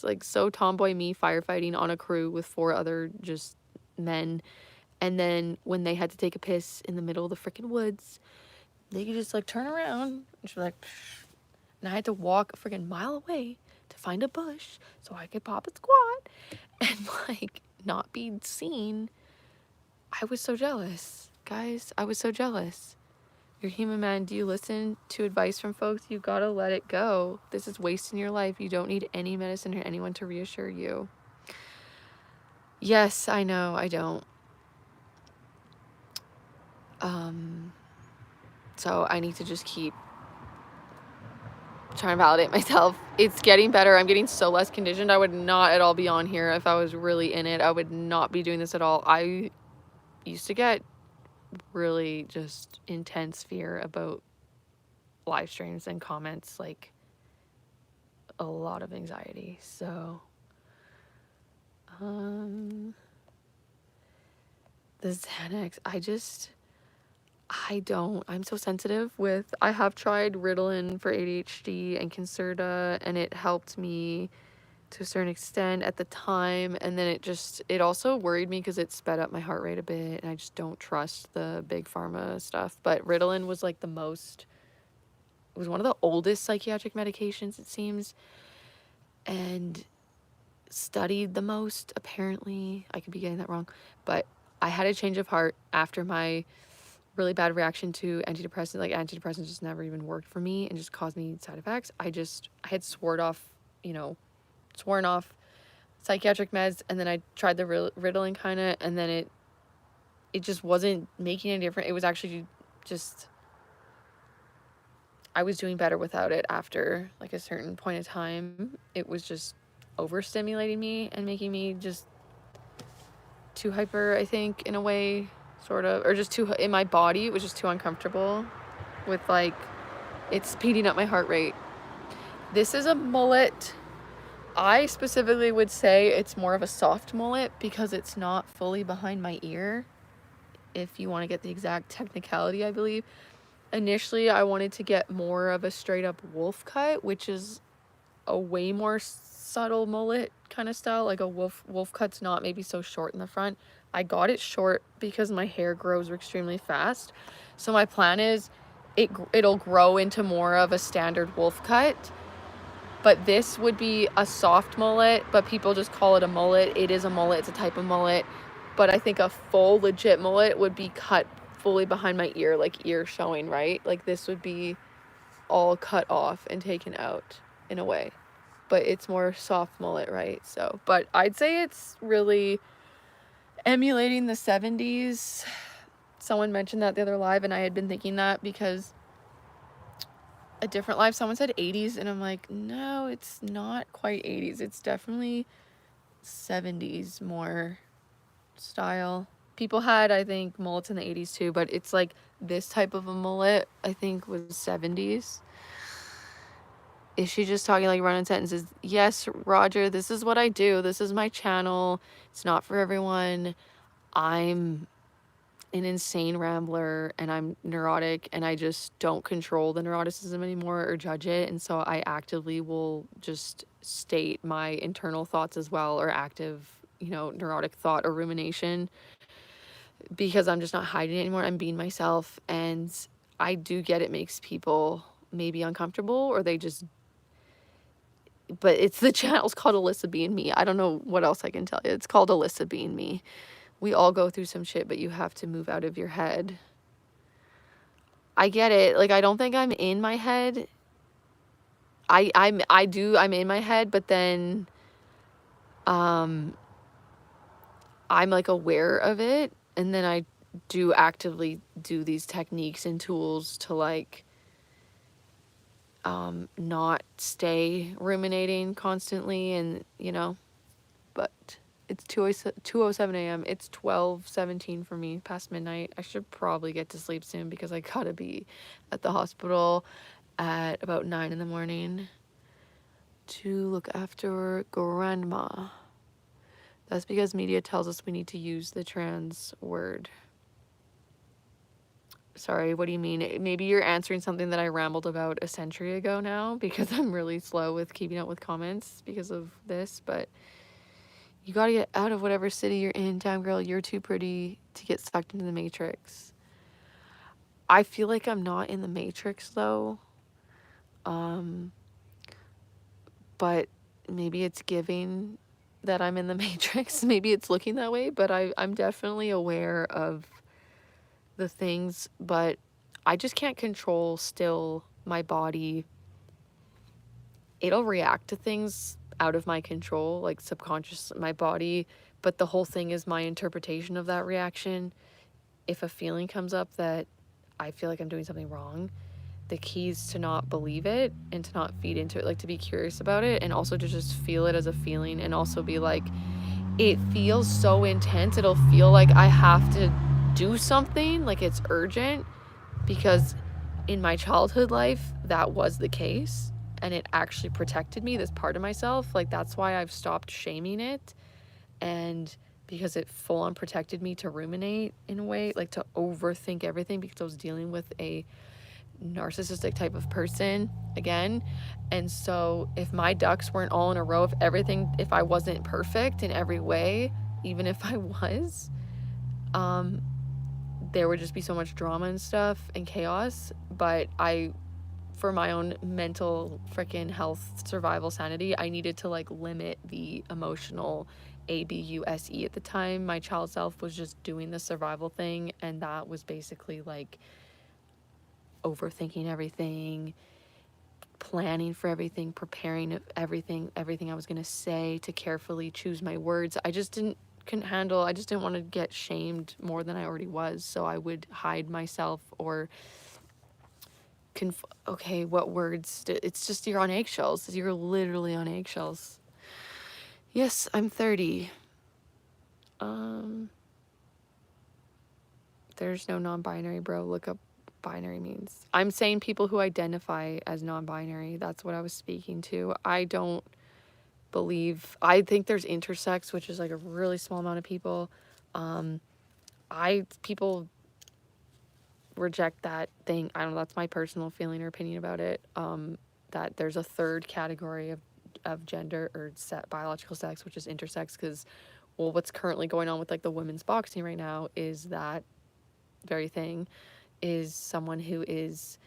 Like, so tomboy me, firefighting on a crew with 4 other just men. And then when they had to take a piss in the middle of the freaking woods, they could just like turn around and just be like, psh. And I had to walk a freaking mile away to find a bush so I could pop a squat and like not be seen. I was so jealous, guys. I was so jealous. You're human, man. Do you listen to advice from folks? You gotta let it go. This is wasting your life. You don't need any medicine or anyone to reassure you. Yes, I know, I don't. So I need to just keep trying to validate myself. It's getting better. I'm getting so less conditioned. I would not at all be on here if I was really in it. I would not be doing this at all. I used to get really just intense fear about live streams and comments, like a lot of anxiety. So the Xanax, I'm so sensitive with, I have tried Ritalin for ADHD and Concerta, and it helped me to a certain extent at the time, and then it also worried me because it sped up my heart rate a bit, and I just don't trust the big pharma stuff. But Ritalin was like it was one of the oldest psychiatric medications, it seems, and studied the most, apparently. I could be getting that wrong, but I had a change of heart after my really bad reaction to antidepressants. Like, antidepressants just never even worked for me and just caused me side effects. I had sworn off psychiatric meds, and then I tried the Ritalin kind of, and then it just wasn't making any difference. It was actually just, I was doing better without it after like a certain point of time. It was just overstimulating me and making me just too hyper, I think, in a way, sort of, or just too in my body. It was just too uncomfortable with like it's speeding up my heart rate. This is a mullet. I specifically would say it's more of a soft mullet because it's not fully behind my ear, if you want to get the exact technicality, I believe. Initially, I wanted to get more of a straight up wolf cut, which is a way more subtle mullet kind of style. Like a wolf cut's not maybe so short in the front. I got it short because my hair grows extremely fast. So my plan is it'll grow into more of a standard wolf cut. But this would be a soft mullet, but people just call it a mullet. It is a mullet. It's a type of mullet. But I think a full legit mullet would be cut fully behind my ear, like ear showing, right? Like this would be all cut off and taken out in a way. But it's more soft mullet, right? So, but I'd say it's really emulating the 70s. Someone mentioned that the other live, and I had been thinking that because a different live, someone said 80s, and I'm like, no, it's not quite 80s. It's definitely 70s more style. People had, I think, mullets in the 80s too, but it's like this type of a mullet, I think, was 70s. Is she just talking like running sentences? Yes, Roger, this is what I do. This is my channel. It's not for everyone. I'm an insane rambler and I'm neurotic and I just don't control the neuroticism anymore or judge it. And so I actively will just state my internal thoughts as well, or active, neurotic thought or rumination, because I'm just not hiding it anymore. I'm being myself. And I do get it makes people maybe uncomfortable, or they just, but it's the channel's called Alyssa Being Me. I don't know what else I can tell you. It's called Alyssa Being Me. We all go through some shit, but you have to move out of your head. I get it. Like, I don't think I'm in my head. I'm in my head, but then I'm like aware of it, and then I do actively do these techniques and tools to like not stay ruminating constantly, and but it's 2:07 a.m. It's 12:17 for me, past midnight. I should probably get to sleep soon because I gotta be at the hospital at about 9 in the morning to look after grandma. That's because media tells us we need to use the trans word. Sorry, what do you mean? Maybe you're answering something that I rambled about a century ago now, because I'm really slow with keeping up with comments because of this, but you gotta get out of whatever city you're in. Damn girl, you're too pretty to get sucked into the Matrix. I feel like I'm not in the Matrix though. But maybe it's giving that I'm in the Matrix. Maybe it's looking that way, but I'm definitely aware of the things, but I just can't control still my body. It'll react to things out of my control, like subconscious, my body, but the whole thing is my interpretation of that reaction. If a feeling comes up that I feel like I'm doing something wrong, the key is to not believe it and to not feed into it, like to be curious about it, and also to just feel it as a feeling, and also be like, it feels so intense, it'll feel like I have to do something, like it's urgent, because in my childhood life that was the case, and it actually protected me, this part of myself. Like, that's why I've stopped shaming it, and because it full on protected me to ruminate in a way, like to overthink everything, because I was dealing with a narcissistic type of person again. And so if my ducks weren't all in a row, if I wasn't perfect in every way, even if I was, there would just be so much drama and stuff and chaos. But for my own mental freaking health, survival, sanity, I needed to like limit the emotional abuse at the time. My child self was just doing the survival thing, and that was basically like overthinking everything, planning for everything, preparing everything I was going to say, to carefully choose my words. I just didn't want to get shamed more than I already was, so I would hide myself or okay, what words? It's just, you're on eggshells. You're literally on eggshells. Yes, I'm 30. There's no non-binary, bro. Look up binary means. I'm saying people who identify as non-binary. That's what I was speaking to. I think there's intersex, which is like a really small amount of people. People reject that thing. I don't know, that's my personal feeling or opinion about it. That there's a third category of gender or biological sex, which is intersex, because what's currently going on with like the women's boxing right now is that very thing, is someone who is,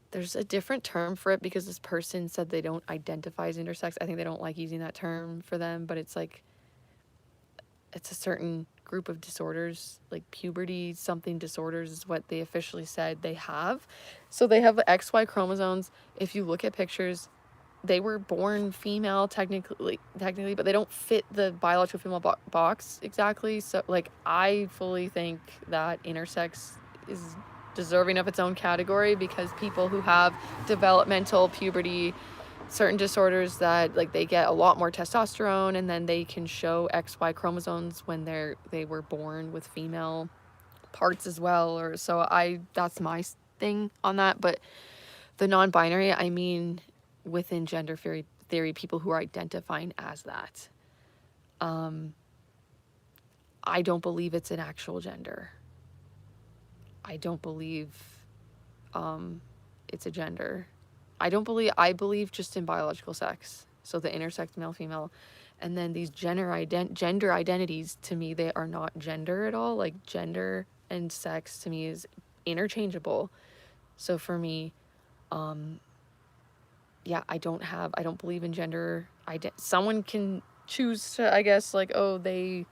there's a different term for it because this person said they don't identify as intersex. I think they don't like using that term for them, but it's like, it's a certain group of disorders, like puberty something disorders is what they officially said they have. So they have the XY chromosomes. If you look at pictures, they were born female technically, but they don't fit the biological female box exactly. So like, I fully think that intersex is deserving of its own category, because people who have developmental puberty certain disorders that like they get a lot more testosterone, and then they can show XY chromosomes when they were born with female parts as well. Or so that's my thing on that. But the non-binary, I mean within gender theory, people who are identifying as that. I don't believe it's an actual gender. I don't believe it's a gender. I believe just in biological sex. So the intersex male, female. And then these gender identities, to me, they are not gender at all. Like gender and sex to me is interchangeable. So for me, yeah, I don't believe in gender. Someone can choose to, I guess, like, oh, they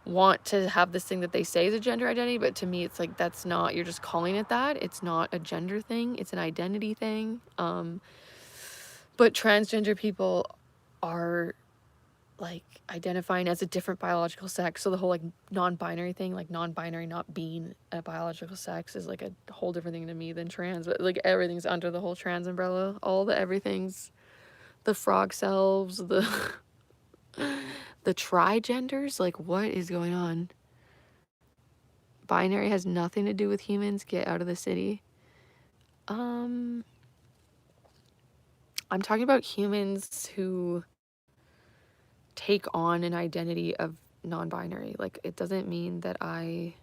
want to have this thing that they say is a gender identity, but to me it's like that's not, you're just calling it that. It's not a gender thing, it's an identity thing. But transgender people are like identifying as a different biological sex, so the whole like non-binary thing, like non-binary not being a biological sex, is like a whole different thing to me than trans. But like everything's under the whole trans umbrella, all the everything's, the frog selves, the the trigenders, like what is going on? Binary has nothing to do with humans. Get out of the city. I'm talking about humans who take on an identity of non-binary. Like, it doesn't mean that I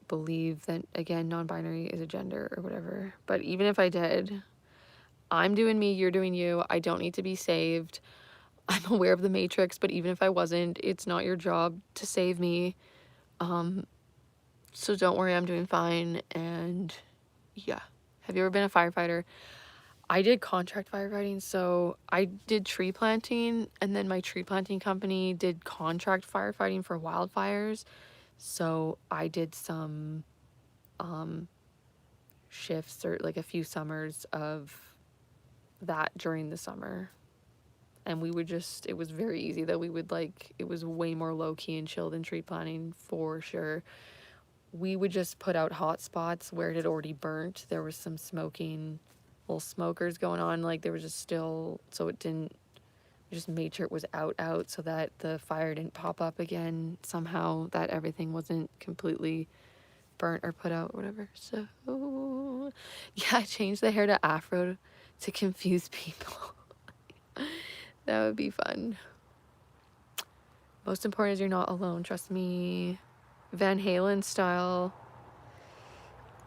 believe that, again, non-binary is a gender or whatever. But even if I did, I'm doing me, you're doing you. I don't need to be saved. I'm aware of the Matrix, but even if I wasn't, it's not your job to save me. So don't worry, I'm doing fine. And yeah. Have you ever been a firefighter? I did contract firefighting, so I did tree planting, and then my tree planting company did contract firefighting for wildfires. So I did some shifts, or like a few summers of that during the summer. And we would just, it was very easy that we would like, it was way more low key and chill than tree planting for sure. We would just put out hot spots where it had already burnt. There was some smoking, little smokers going on. Like there was just still, so it didn't, we just made sure it was out so that the fire didn't pop up again somehow, that everything wasn't completely burnt or put out or whatever. So yeah, I changed the hair to afro to confuse people. That would be fun. Most important is you're not alone, trust me. Van Halen style.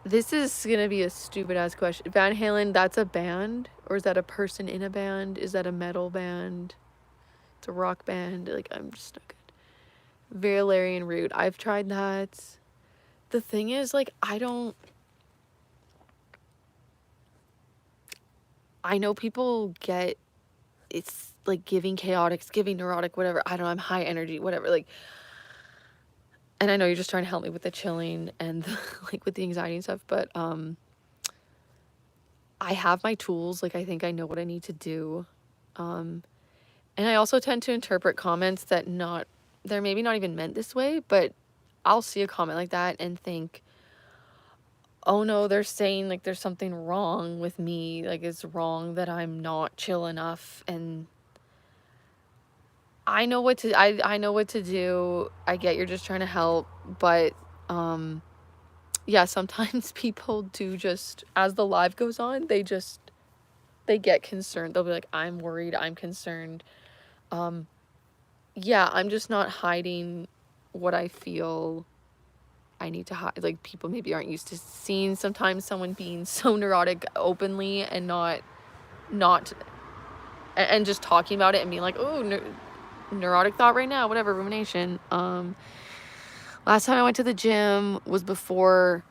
This is gonna be a stupid ass question. Van Halen, that's a band? Or is that a person in a band? Is that a metal band? It's a rock band. Like, I'm just not good. Valerian Root. I've tried that. The thing is, like, I know people get, it's like giving chaotic, it's giving neurotic, whatever. I don't know, I'm high energy, whatever. Like, and I know you're just trying to help me with the chilling and like with the anxiety and stuff, but I have my tools. Like, I think I know what I need to do. And I also tend to interpret comments that they're maybe not even meant this way, but I'll see a comment like that and think, oh no, they're saying like there's something wrong with me. Like, it's wrong that I'm not chill enough. And I know what to, I know what to do. I get you're just trying to help, but yeah, sometimes people do just, as the live goes on, they get concerned. They'll be like, I'm worried, I'm concerned. Yeah, I'm just not hiding what I feel I need to hide. Like, people maybe aren't used to seeing sometimes someone being so neurotic openly and not and just talking about it and being like, oh, neurotic thought right now, whatever, rumination. Last time I went to the gym was before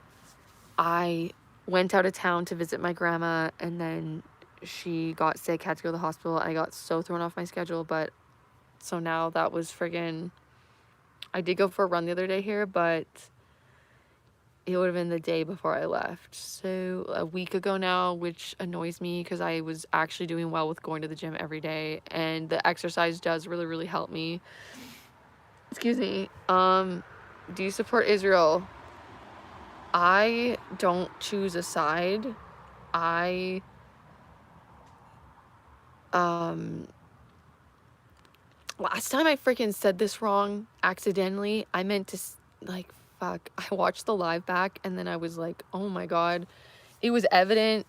I went out of town to visit my grandma, and then she got sick, had to go to the hospital. I got so thrown off my schedule, but so now that was friggin', I did go for a run the other day here, but it would have been the day before I left. So a week ago now, which annoys me because I was actually doing well with going to the gym every day, and the exercise does really, really help me. Excuse me. Do you support Israel? I don't choose a side. I Um, last time I freaking said this wrong accidentally. I meant to, like, fuck. I watched the live back and then I was like, oh my God. It was evident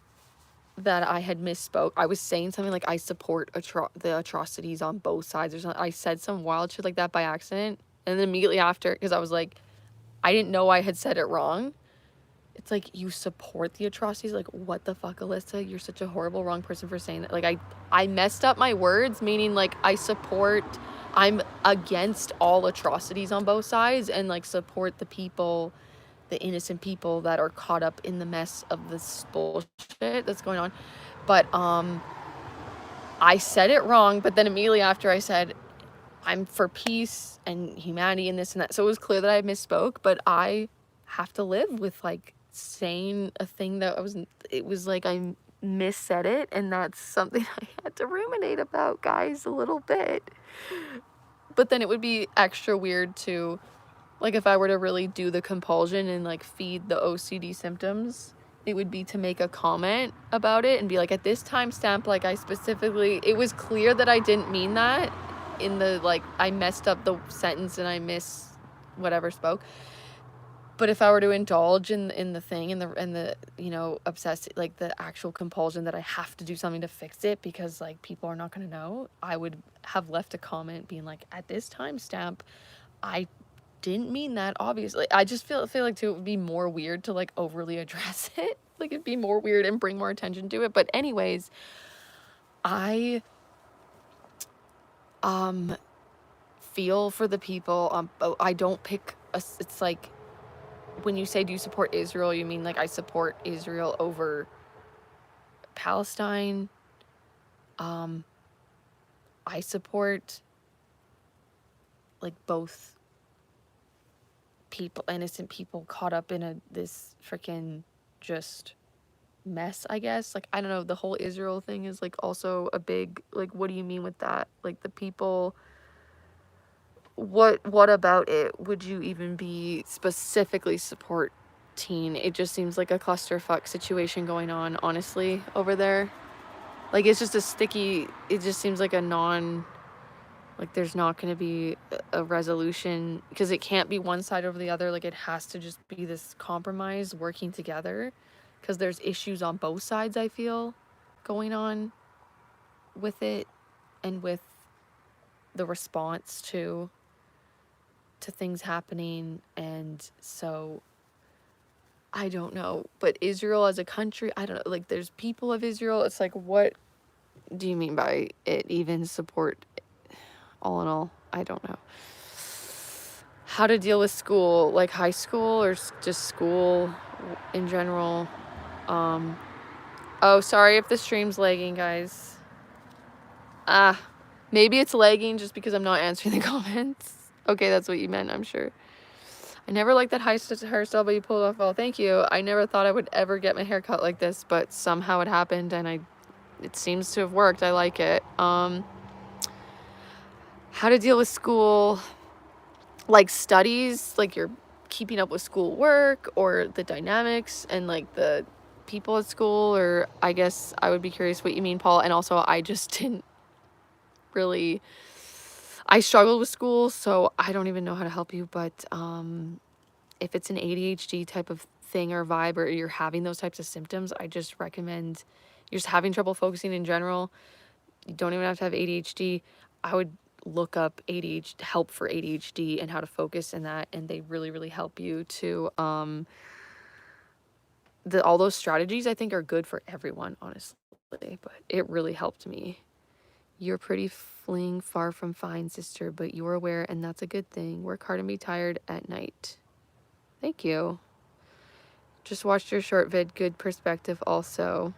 that I had misspoke. I was saying something like, I support the atrocities on both sides or something. I said some wild shit like that by accident. And then immediately after, because I was like, I didn't know I had said it wrong. It's like, you support the atrocities? Like, what the fuck, Alyssa? You're such a horrible, wrong person for saying that. Like, I messed up my words, meaning, like, I'm against all atrocities on both sides and, like, support the people, the innocent people that are caught up in the mess of this bullshit that's going on. But, I said it wrong, but then immediately after I said, I'm for peace and humanity and this and that. So it was clear that I misspoke, but I have to live with, like, saying a thing that it was like I missaid it, and that's something I had to ruminate about, guys, a little bit. But then it would be extra weird to, like, if I were to really do the compulsion and, like, feed the OCD symptoms, it would be to make a comment about it and be like, at this timestamp, like, it was clear that I didn't mean that in the, like, I messed up the sentence and I whatever spoke. But if I were to indulge in the thing and the you know, obsess, like, the actual compulsion that I have to do something to fix it because, like, people are not going to know, I would have left a comment being like, at this timestamp, I didn't mean that, obviously. I just feel like too, it would be more weird to, like, overly address it. Like, it'd be more weird and bring more attention to it. But anyways, I feel for the people. I don't pick it's like, when you say, do you support Israel, you mean, like, I support Israel over Palestine. I support, like, both people, innocent people caught up in this freaking just mess, I guess. Like, I don't know, the whole Israel thing is, like, also a big, like, what do you mean with that? Like, the people, what about it would you even be specifically supporting? It just seems like a clusterfuck situation going on, honestly, over there. Like, it's just it just seems like like, there's not going to be a resolution, because it can't be one side over the other. Like, it has to just be this compromise working together, because there's issues on both sides, I feel, going on with it and with the response to things happening. And so I don't know, but Israel as a country, I don't know, like, there's people of Israel. It's like, what do you mean by it even support? All in all, I don't know. How to deal with school, like high school or just school in general. Oh, sorry if the stream's lagging, guys. Maybe it's lagging just because I'm not answering the comments. Okay, that's what you meant, I'm sure. I never liked that hairstyle, but you pulled it off well. Thank you. I never thought I would ever get my hair cut like this, but somehow it happened, and it seems to have worked. I like it. How to deal with school, like, studies, like, you're keeping up with school work or the dynamics and, like, the people at school, or I guess I would be curious what you mean, Paul. And also, I just didn't really, I struggled with school, so I don't even know how to help you. But if it's an ADHD type of thing or vibe, or you're having those types of symptoms, I just recommend, you're just having trouble focusing in general, you don't even have to have ADHD, I would look up help for ADHD and how to focus in that, and they really, really help you to all those strategies, I think, are good for everyone, honestly, but it really helped me. You're pretty fling far from fine, sister, but you're aware, and that's a good thing. Work hard and be tired at night. Thank you. Just watched your short vid. Good perspective also.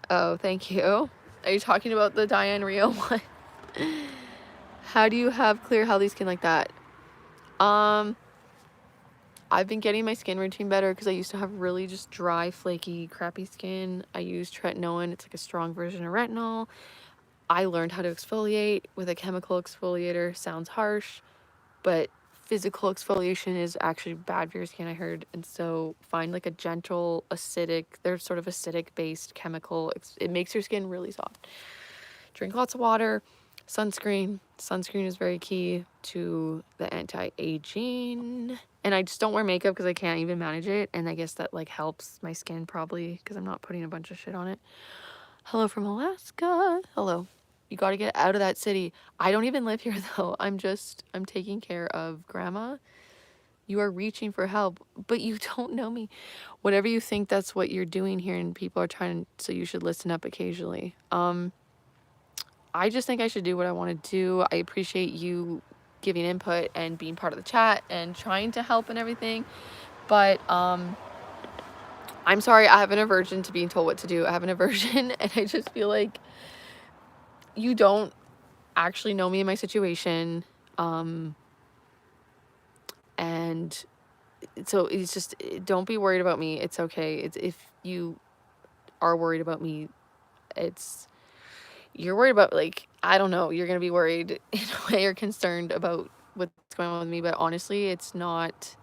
Oh, thank you. Are you talking about the Diane Rio one? How do you have clear, healthy skin like that? I've been getting my skin routine better because I used to have really just dry, flaky, crappy skin. I use tretinoin. It's like a strong version of retinol. I learned how to exfoliate with a chemical exfoliator. Sounds harsh, but physical exfoliation is actually bad for your skin, I heard. And so find, like, a gentle, acidic, they're sort of acidic based chemical. It makes your skin really soft. drink lots of water, sunscreen is very key to the anti-aging, and I just don't wear makeup because I can't even manage it, and I guess that like helps my skin probably because I'm not putting a bunch of shit on it. Hello from Alaska. Hello. You got to get out of that city. I don't even live here though. I'm taking care of grandma. You are reaching for help, but you don't know me. Whatever you think, that's what you're doing here, and people are trying, so you should listen up occasionally. I just think I should do what I want to do. I appreciate you giving input and being part of the chat and trying to help and everything. But I'm sorry, I have an aversion to being told what to do. I have an aversion, and I just feel like you don't actually know me in my situation. And so it's just, don't be worried about me. It's okay. It's, if you are worried about me, you're worried about, like, I don't know, you're gonna be worried in a way, or concerned about what's going on with me, but honestly, it's not,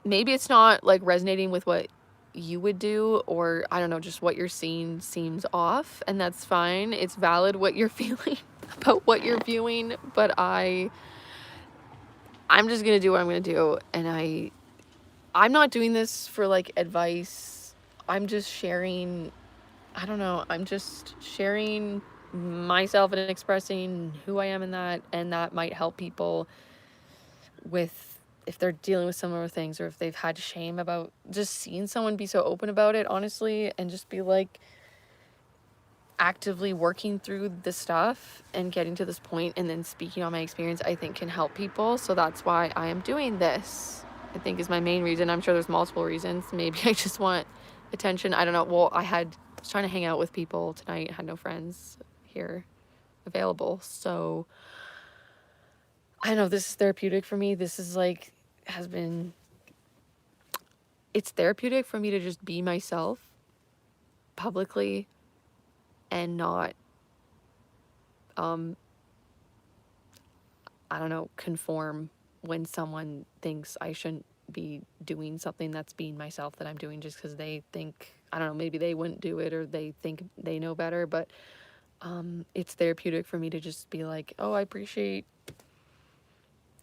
maybe it's not like resonating with what you would do, or I don't know, just what you're seeing seems off, and that's fine. It's valid what you're feeling about what you're viewing, but I'm just gonna do what I'm gonna do, and I'm not doing this for like advice. I'm just sharing, I don't know, I'm just sharing myself and expressing who I am in that, and that might help people with, if they're dealing with similar things, or if they've had shame about just seeing someone be so open about it, honestly, and just be like actively working through the stuff and getting to this point and then speaking on my experience, I think can help people. So that's why I am doing this, I think, is my main reason. I'm sure there's multiple reasons. Maybe I just want attention. I don't know. Well, I was trying to hang out with people tonight. I had no friends here available. So I know this is therapeutic for me. This is like, it's therapeutic for me to just be myself publicly and not, I don't know, conform when someone thinks I shouldn't be doing something that's being myself that I'm doing just because they think, I don't know, maybe they wouldn't do it or they think they know better. But it's therapeutic for me to just be like, oh, I appreciate,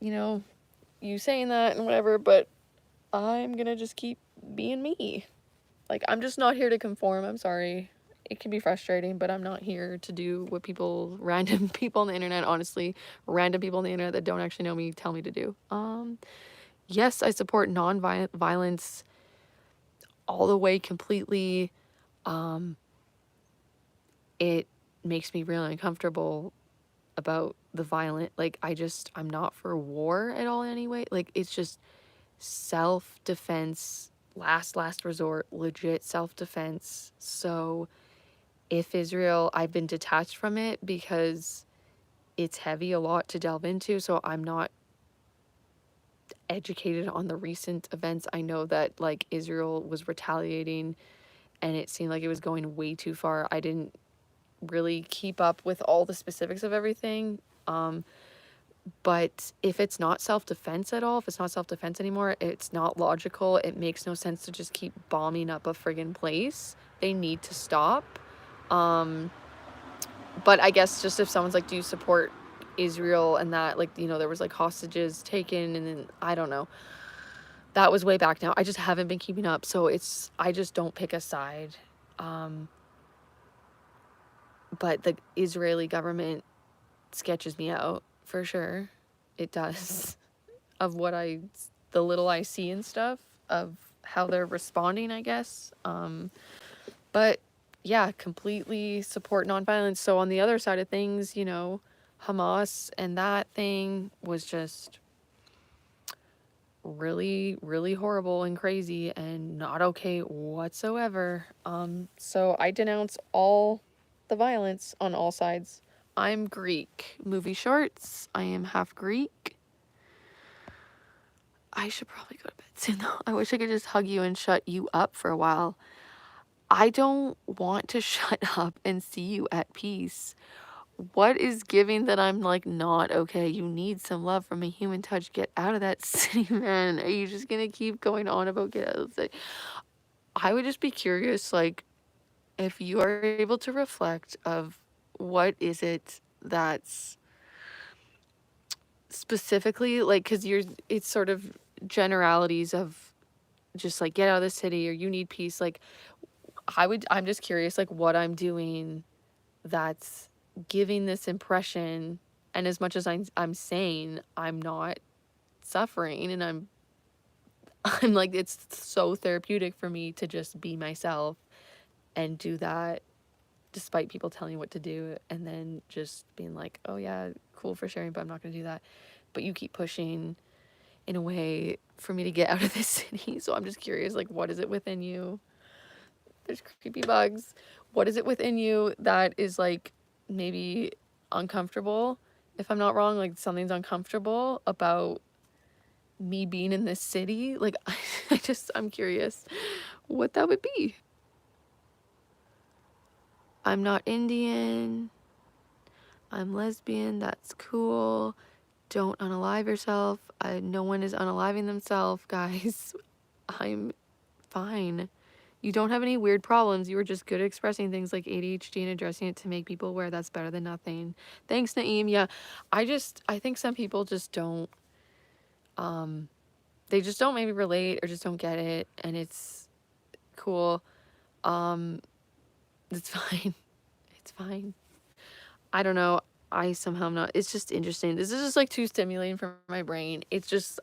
you saying that and whatever, but I'm gonna just keep being me. Like, I'm just not here to conform. I'm sorry. It can be frustrating, but I'm not here to do what random people on the internet, honestly, random people on the internet that don't actually know me, tell me to do. Yes, I support non-violence all the way, completely. It makes me really uncomfortable about the violent, like, I'm not for war at all anyway. Like, it's just self-defense, last resort, legit self-defense. So if Israel, I've been detached from it because it's heavy, a lot to delve into, so I'm not educated on the recent events. I know that, like, Israel was retaliating and it seemed like it was going way too far. I didn't really keep up with all the specifics of everything. But if it's not self-defense at all, if it's not self-defense anymore, it's not logical. It makes no sense to just keep bombing up a friggin' place. They need to stop. But I guess just if someone's like, do you support Israel, and that, like, there was like hostages taken, and then I don't know. That was way back now. I just haven't been keeping up. So I just don't pick a side. But the Israeli government sketches me out for sure. It does. Of the little I see and stuff, of how they're responding, I guess. But yeah, completely support nonviolence. So on the other side of things, Hamas and that thing was just really, really horrible and crazy and not okay whatsoever. So I denounce all the violence on all sides. I'm Greek. Movie shorts. I am half Greek. I should probably go to bed soon though. I wish I could just hug you and shut you up for a while. I don't want to shut up and see you at peace. What is giving that I'm like not okay? You need some love from a human touch. Get out of that city, man. Are you just gonna keep going on about get out of the city? I would just be curious, like, if you are able to reflect of what is it that's specifically, like, because it's sort of generalities of just like get out of the city or you need peace. Like, I'm just curious, like, what I'm doing that's giving this impression. And as much as I'm saying I'm not suffering, and I'm like, it's so therapeutic for me to just be myself and do that despite people telling you what to do, and then just being like, oh yeah, cool for sharing, but I'm not gonna do that. But you keep pushing in a way for me to get out of this city. So I'm just curious, like, what is it within you? There's creepy bugs. What is it within you that is like maybe uncomfortable? If I'm not wrong, like something's uncomfortable about me being in this city. Like, I'm curious what that would be. I'm not Indian. I'm lesbian. That's cool. Don't unalive yourself. No one is unaliving themselves, guys. I'm fine. You don't have any weird problems. You were just good at expressing things like ADHD and addressing it to make people aware. That's better than nothing. Thanks, Naeem. Yeah, I think some people just don't, they just don't maybe relate or just don't get it, and it's cool. It's fine. It's fine. I don't know. I somehow am not. It's just interesting. This is just like too stimulating for my brain.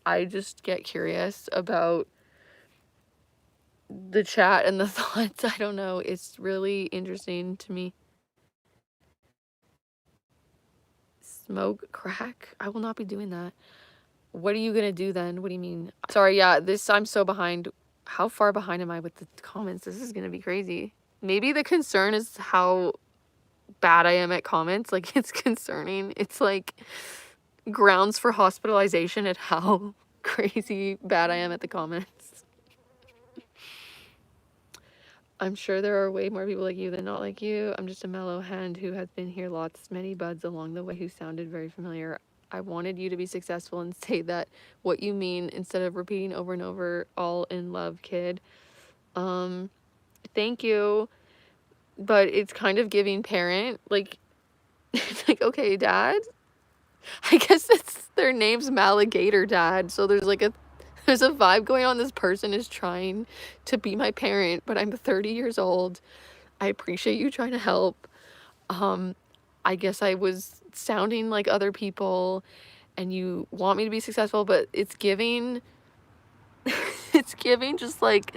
I just get curious about the chat and the thoughts. I don't know. It's really interesting to me. Smoke crack? I will not be doing that. What are you gonna do then? What do you mean? Sorry, yeah, I'm so behind. How far behind am I with the comments? This is gonna be crazy. Maybe the concern is how bad I am at comments. Like, it's concerning. It's like grounds for hospitalization at how crazy bad I am at the comments. I'm sure there are way more people like you than not like you. I'm just a mellow hand who has been here many buds along the way who sounded very familiar. I wanted you to be successful and say that what you mean instead of repeating over and over, all in love, kid. Thank you. But it's kind of giving parent, like, it's like, okay, dad. I guess their name's Maligator Dad. So there's a vibe going on. This person is trying to be my parent, but I'm 30 years old. I appreciate you trying to help. I guess I was sounding like other people and you want me to be successful, but it's giving it's giving just like,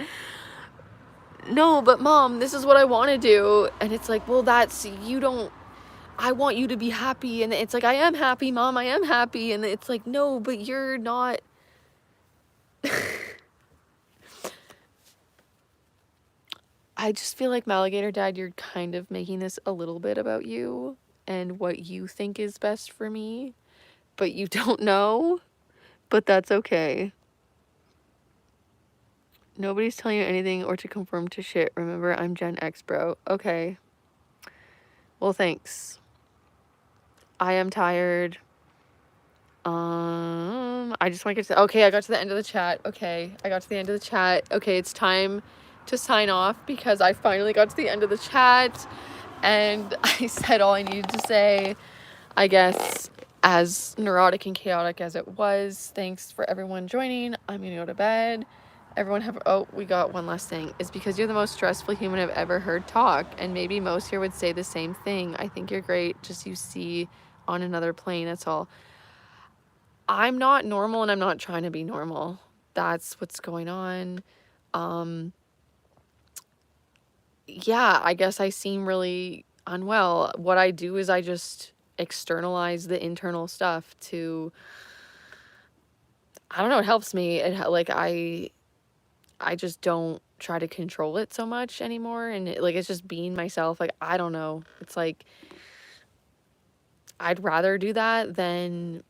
no, but mom, this is what I want to do. And it's like, well, I want you to be happy. And it's like, I am happy, mom, I am happy. And it's like, no, but you're not. I just feel like Maligator Dad, you're kind of making this a little bit about you and what you think is best for me, but you don't know, but that's okay. Nobody's telling you anything or to confirm to shit. Remember, I'm Gen X, bro. Okay. Well, thanks. I am tired. I just want to get to, okay, I got to the end of the chat. Okay, I got to the end of the chat. Okay, it's time to sign off because I finally got to the end of the chat and I said all I needed to say. I guess, as neurotic and chaotic as it was, thanks for everyone joining. I'm gonna go to bed. Everyone we got one last thing. It's because you're the most stressful human I've ever heard talk, and maybe most here would say the same thing. I think you're great, just you see on another plane, that's all. I'm not normal and I'm not trying to be normal. That's what's going on. Yeah, I guess I seem really unwell. What I do is I just externalize the internal stuff to, I don't know, it helps me. I just don't try to control it so much anymore, and it's just being myself. Like, I don't know. It's like I'd rather do that than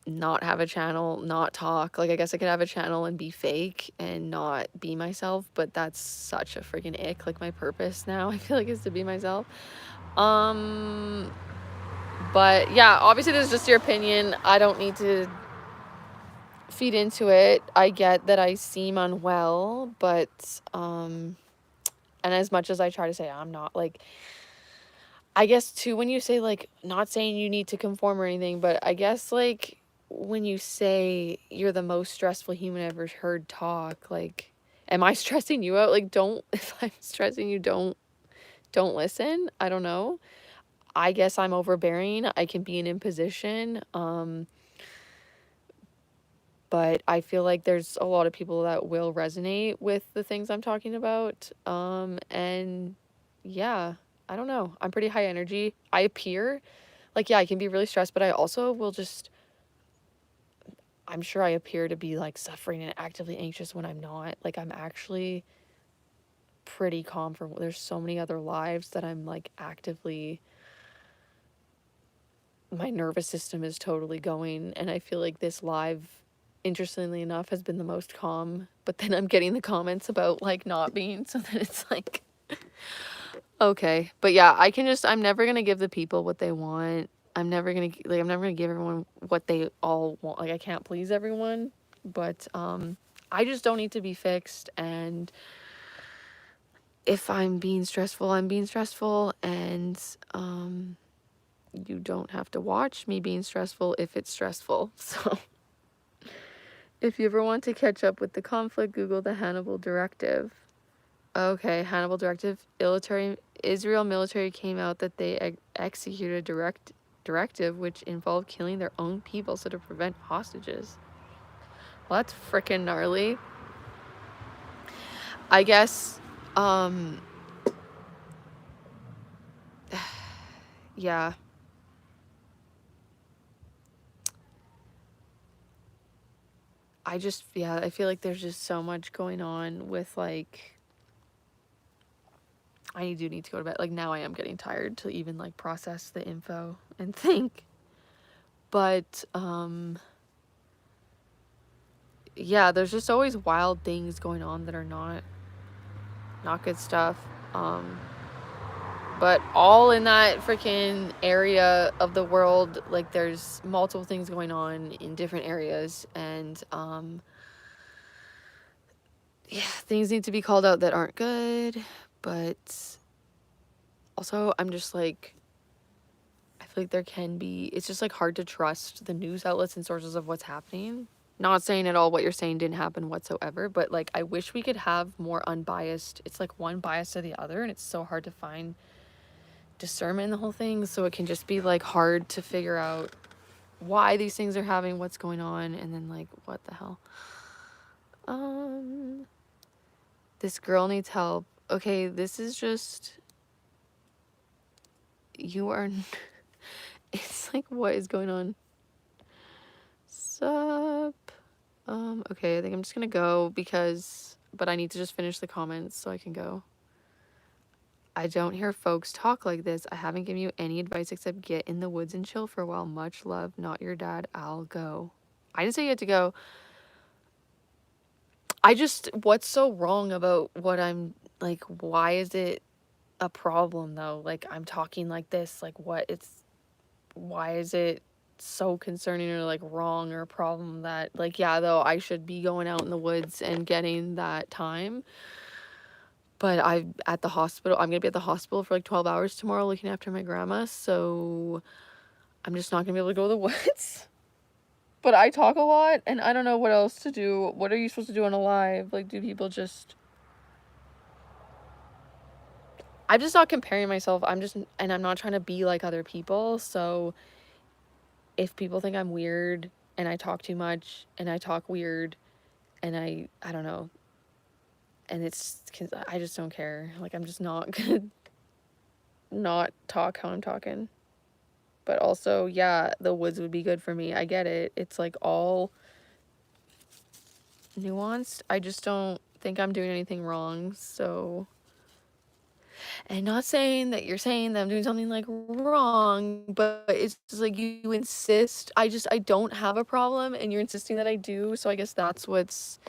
not have a channel, not talk. Like, I guess I could have a channel and be fake and not be myself, but that's such a freaking ick. Like, my purpose now, I feel like, is to be myself. But yeah, obviously this is just your opinion. I don't need to feed into it. I get that I seem unwell, but and as much as I try to say I'm not, like, I guess too, when you say, like, not saying you need to conform or anything, but I guess, like, when you say you're the most stressful human I've ever heard talk, like, am I stressing you out? Like, don't if I'm stressing you, don't listen. I don't know. I guess I'm overbearing. I can be an imposition. But I feel like there's a lot of people that will resonate with the things I'm talking about. And yeah, I don't know. I'm pretty high energy. I appear like, yeah, I can be really stressed, but I also will just, I'm sure I appear to be like suffering and actively anxious when I'm not. Like, I'm actually pretty calm for, there's so many other lives that I'm like actively, my nervous system is totally going. And I feel like this live, interestingly enough, has been the most calm. But then I'm getting the comments about like not being. So then it's like, okay. But yeah, I'm never going to give the people what they want. I'm never going to, like, I'm never going to give everyone what they all want. Like, I can't please everyone. But I just don't need to be fixed. And if I'm being stressful, I'm being stressful. And you don't have to watch me being stressful if it's stressful. So if you ever want to catch up with the conflict, Google the Hannibal Directive. Okay, Hannibal Directive. Israel military came out that they executed a directive which involved killing their own people so to prevent hostages. Well, that's freaking gnarly. I guess, yeah. I feel like there's just so much going on with, like, I do need to go to bed. Like, now I am getting tired to even, like, process the info and think. But, yeah, there's just always wild things going on that are not good stuff. But all in that freaking area of the world, like, there's multiple things going on in different areas. And, yeah, things need to be called out that aren't good. But also, I'm just like, I feel like there can be, it's just like hard to trust the news outlets and sources of what's happening. Not saying at all what you're saying didn't happen whatsoever, but like, I wish we could have more unbiased, it's like one bias or the other, and it's so hard to find discernment in the whole thing. So it can just be like hard to figure out why these things are happening, what's going on, and then like, what the hell? This girl needs help. Okay, this is just, you are, it's like, what is going on? Sup? Okay, I think I'm just gonna go but I need to just finish the comments so I can go. I don't hear folks talk like this. I haven't given you any advice except get in the woods and chill for a while. Much love, not your dad. I'll go. I didn't say you had to go. What's so wrong about what I'm, like, why is it a problem though? Like, I'm talking like this, like, why is it so concerning or like wrong or a problem that, like, yeah, though I should be going out in the woods and getting that time, but I'm at the hospital. I'm gonna be at the hospital for like 12 hours tomorrow looking after my grandma, so I'm just not gonna be able to go to the woods. But I talk a lot and I don't know what else to do. What are you supposed to do on a live? Like, do people just, I'm just not comparing myself. And I'm not trying to be like other people. So if people think I'm weird and I talk too much and I talk weird and I don't know, and it's because I just don't care. Like, I'm just not gonna not talk how I'm talking. But also, yeah, the woods would be good for me. I get it. It's like all nuanced. I just don't think I'm doing anything wrong. So, and not saying that you're saying that I'm doing something like wrong, but it's just like you insist. I don't have a problem and you're insisting that I do. So I guess that's what's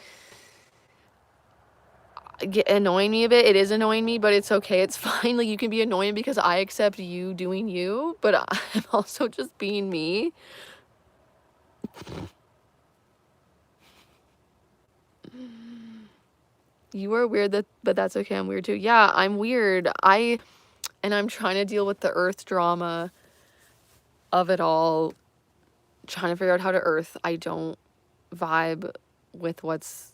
annoying me a bit. It is annoying me, but it's okay. It's fine. Like, you can be annoying because I accept you doing you, but I'm also just being me. You are weird, but that's okay. I'm weird too. Yeah, I'm weird. I And I'm trying to deal with the earth drama of it all, trying to figure out how to earth. I don't vibe with what's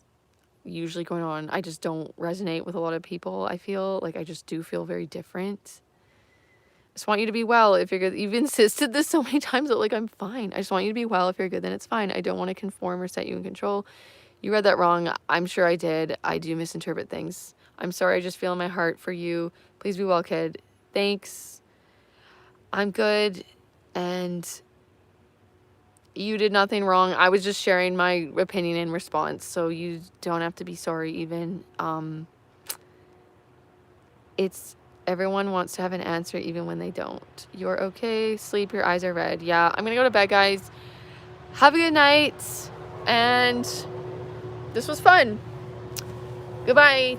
usually going on. I just don't resonate with a lot of people. I feel like I just do feel very different. I just want you to be well. If you're good, you've insisted this so many times that like I'm fine. I just want you to be well. If you're good, then it's fine. I don't want to conform or set you in control. You read that wrong. I'm sure I did. I do misinterpret things. I'm sorry. I just feel in my heart for you. Please be well, kid. Thanks. I'm good. And you did nothing wrong. I was just sharing my opinion in response, so you don't have to be sorry even. It's everyone wants to have an answer even when they don't. You're okay. Sleep. Your eyes are red. Yeah, I'm gonna go to bed, guys. Have a good night. And this was fun. Goodbye.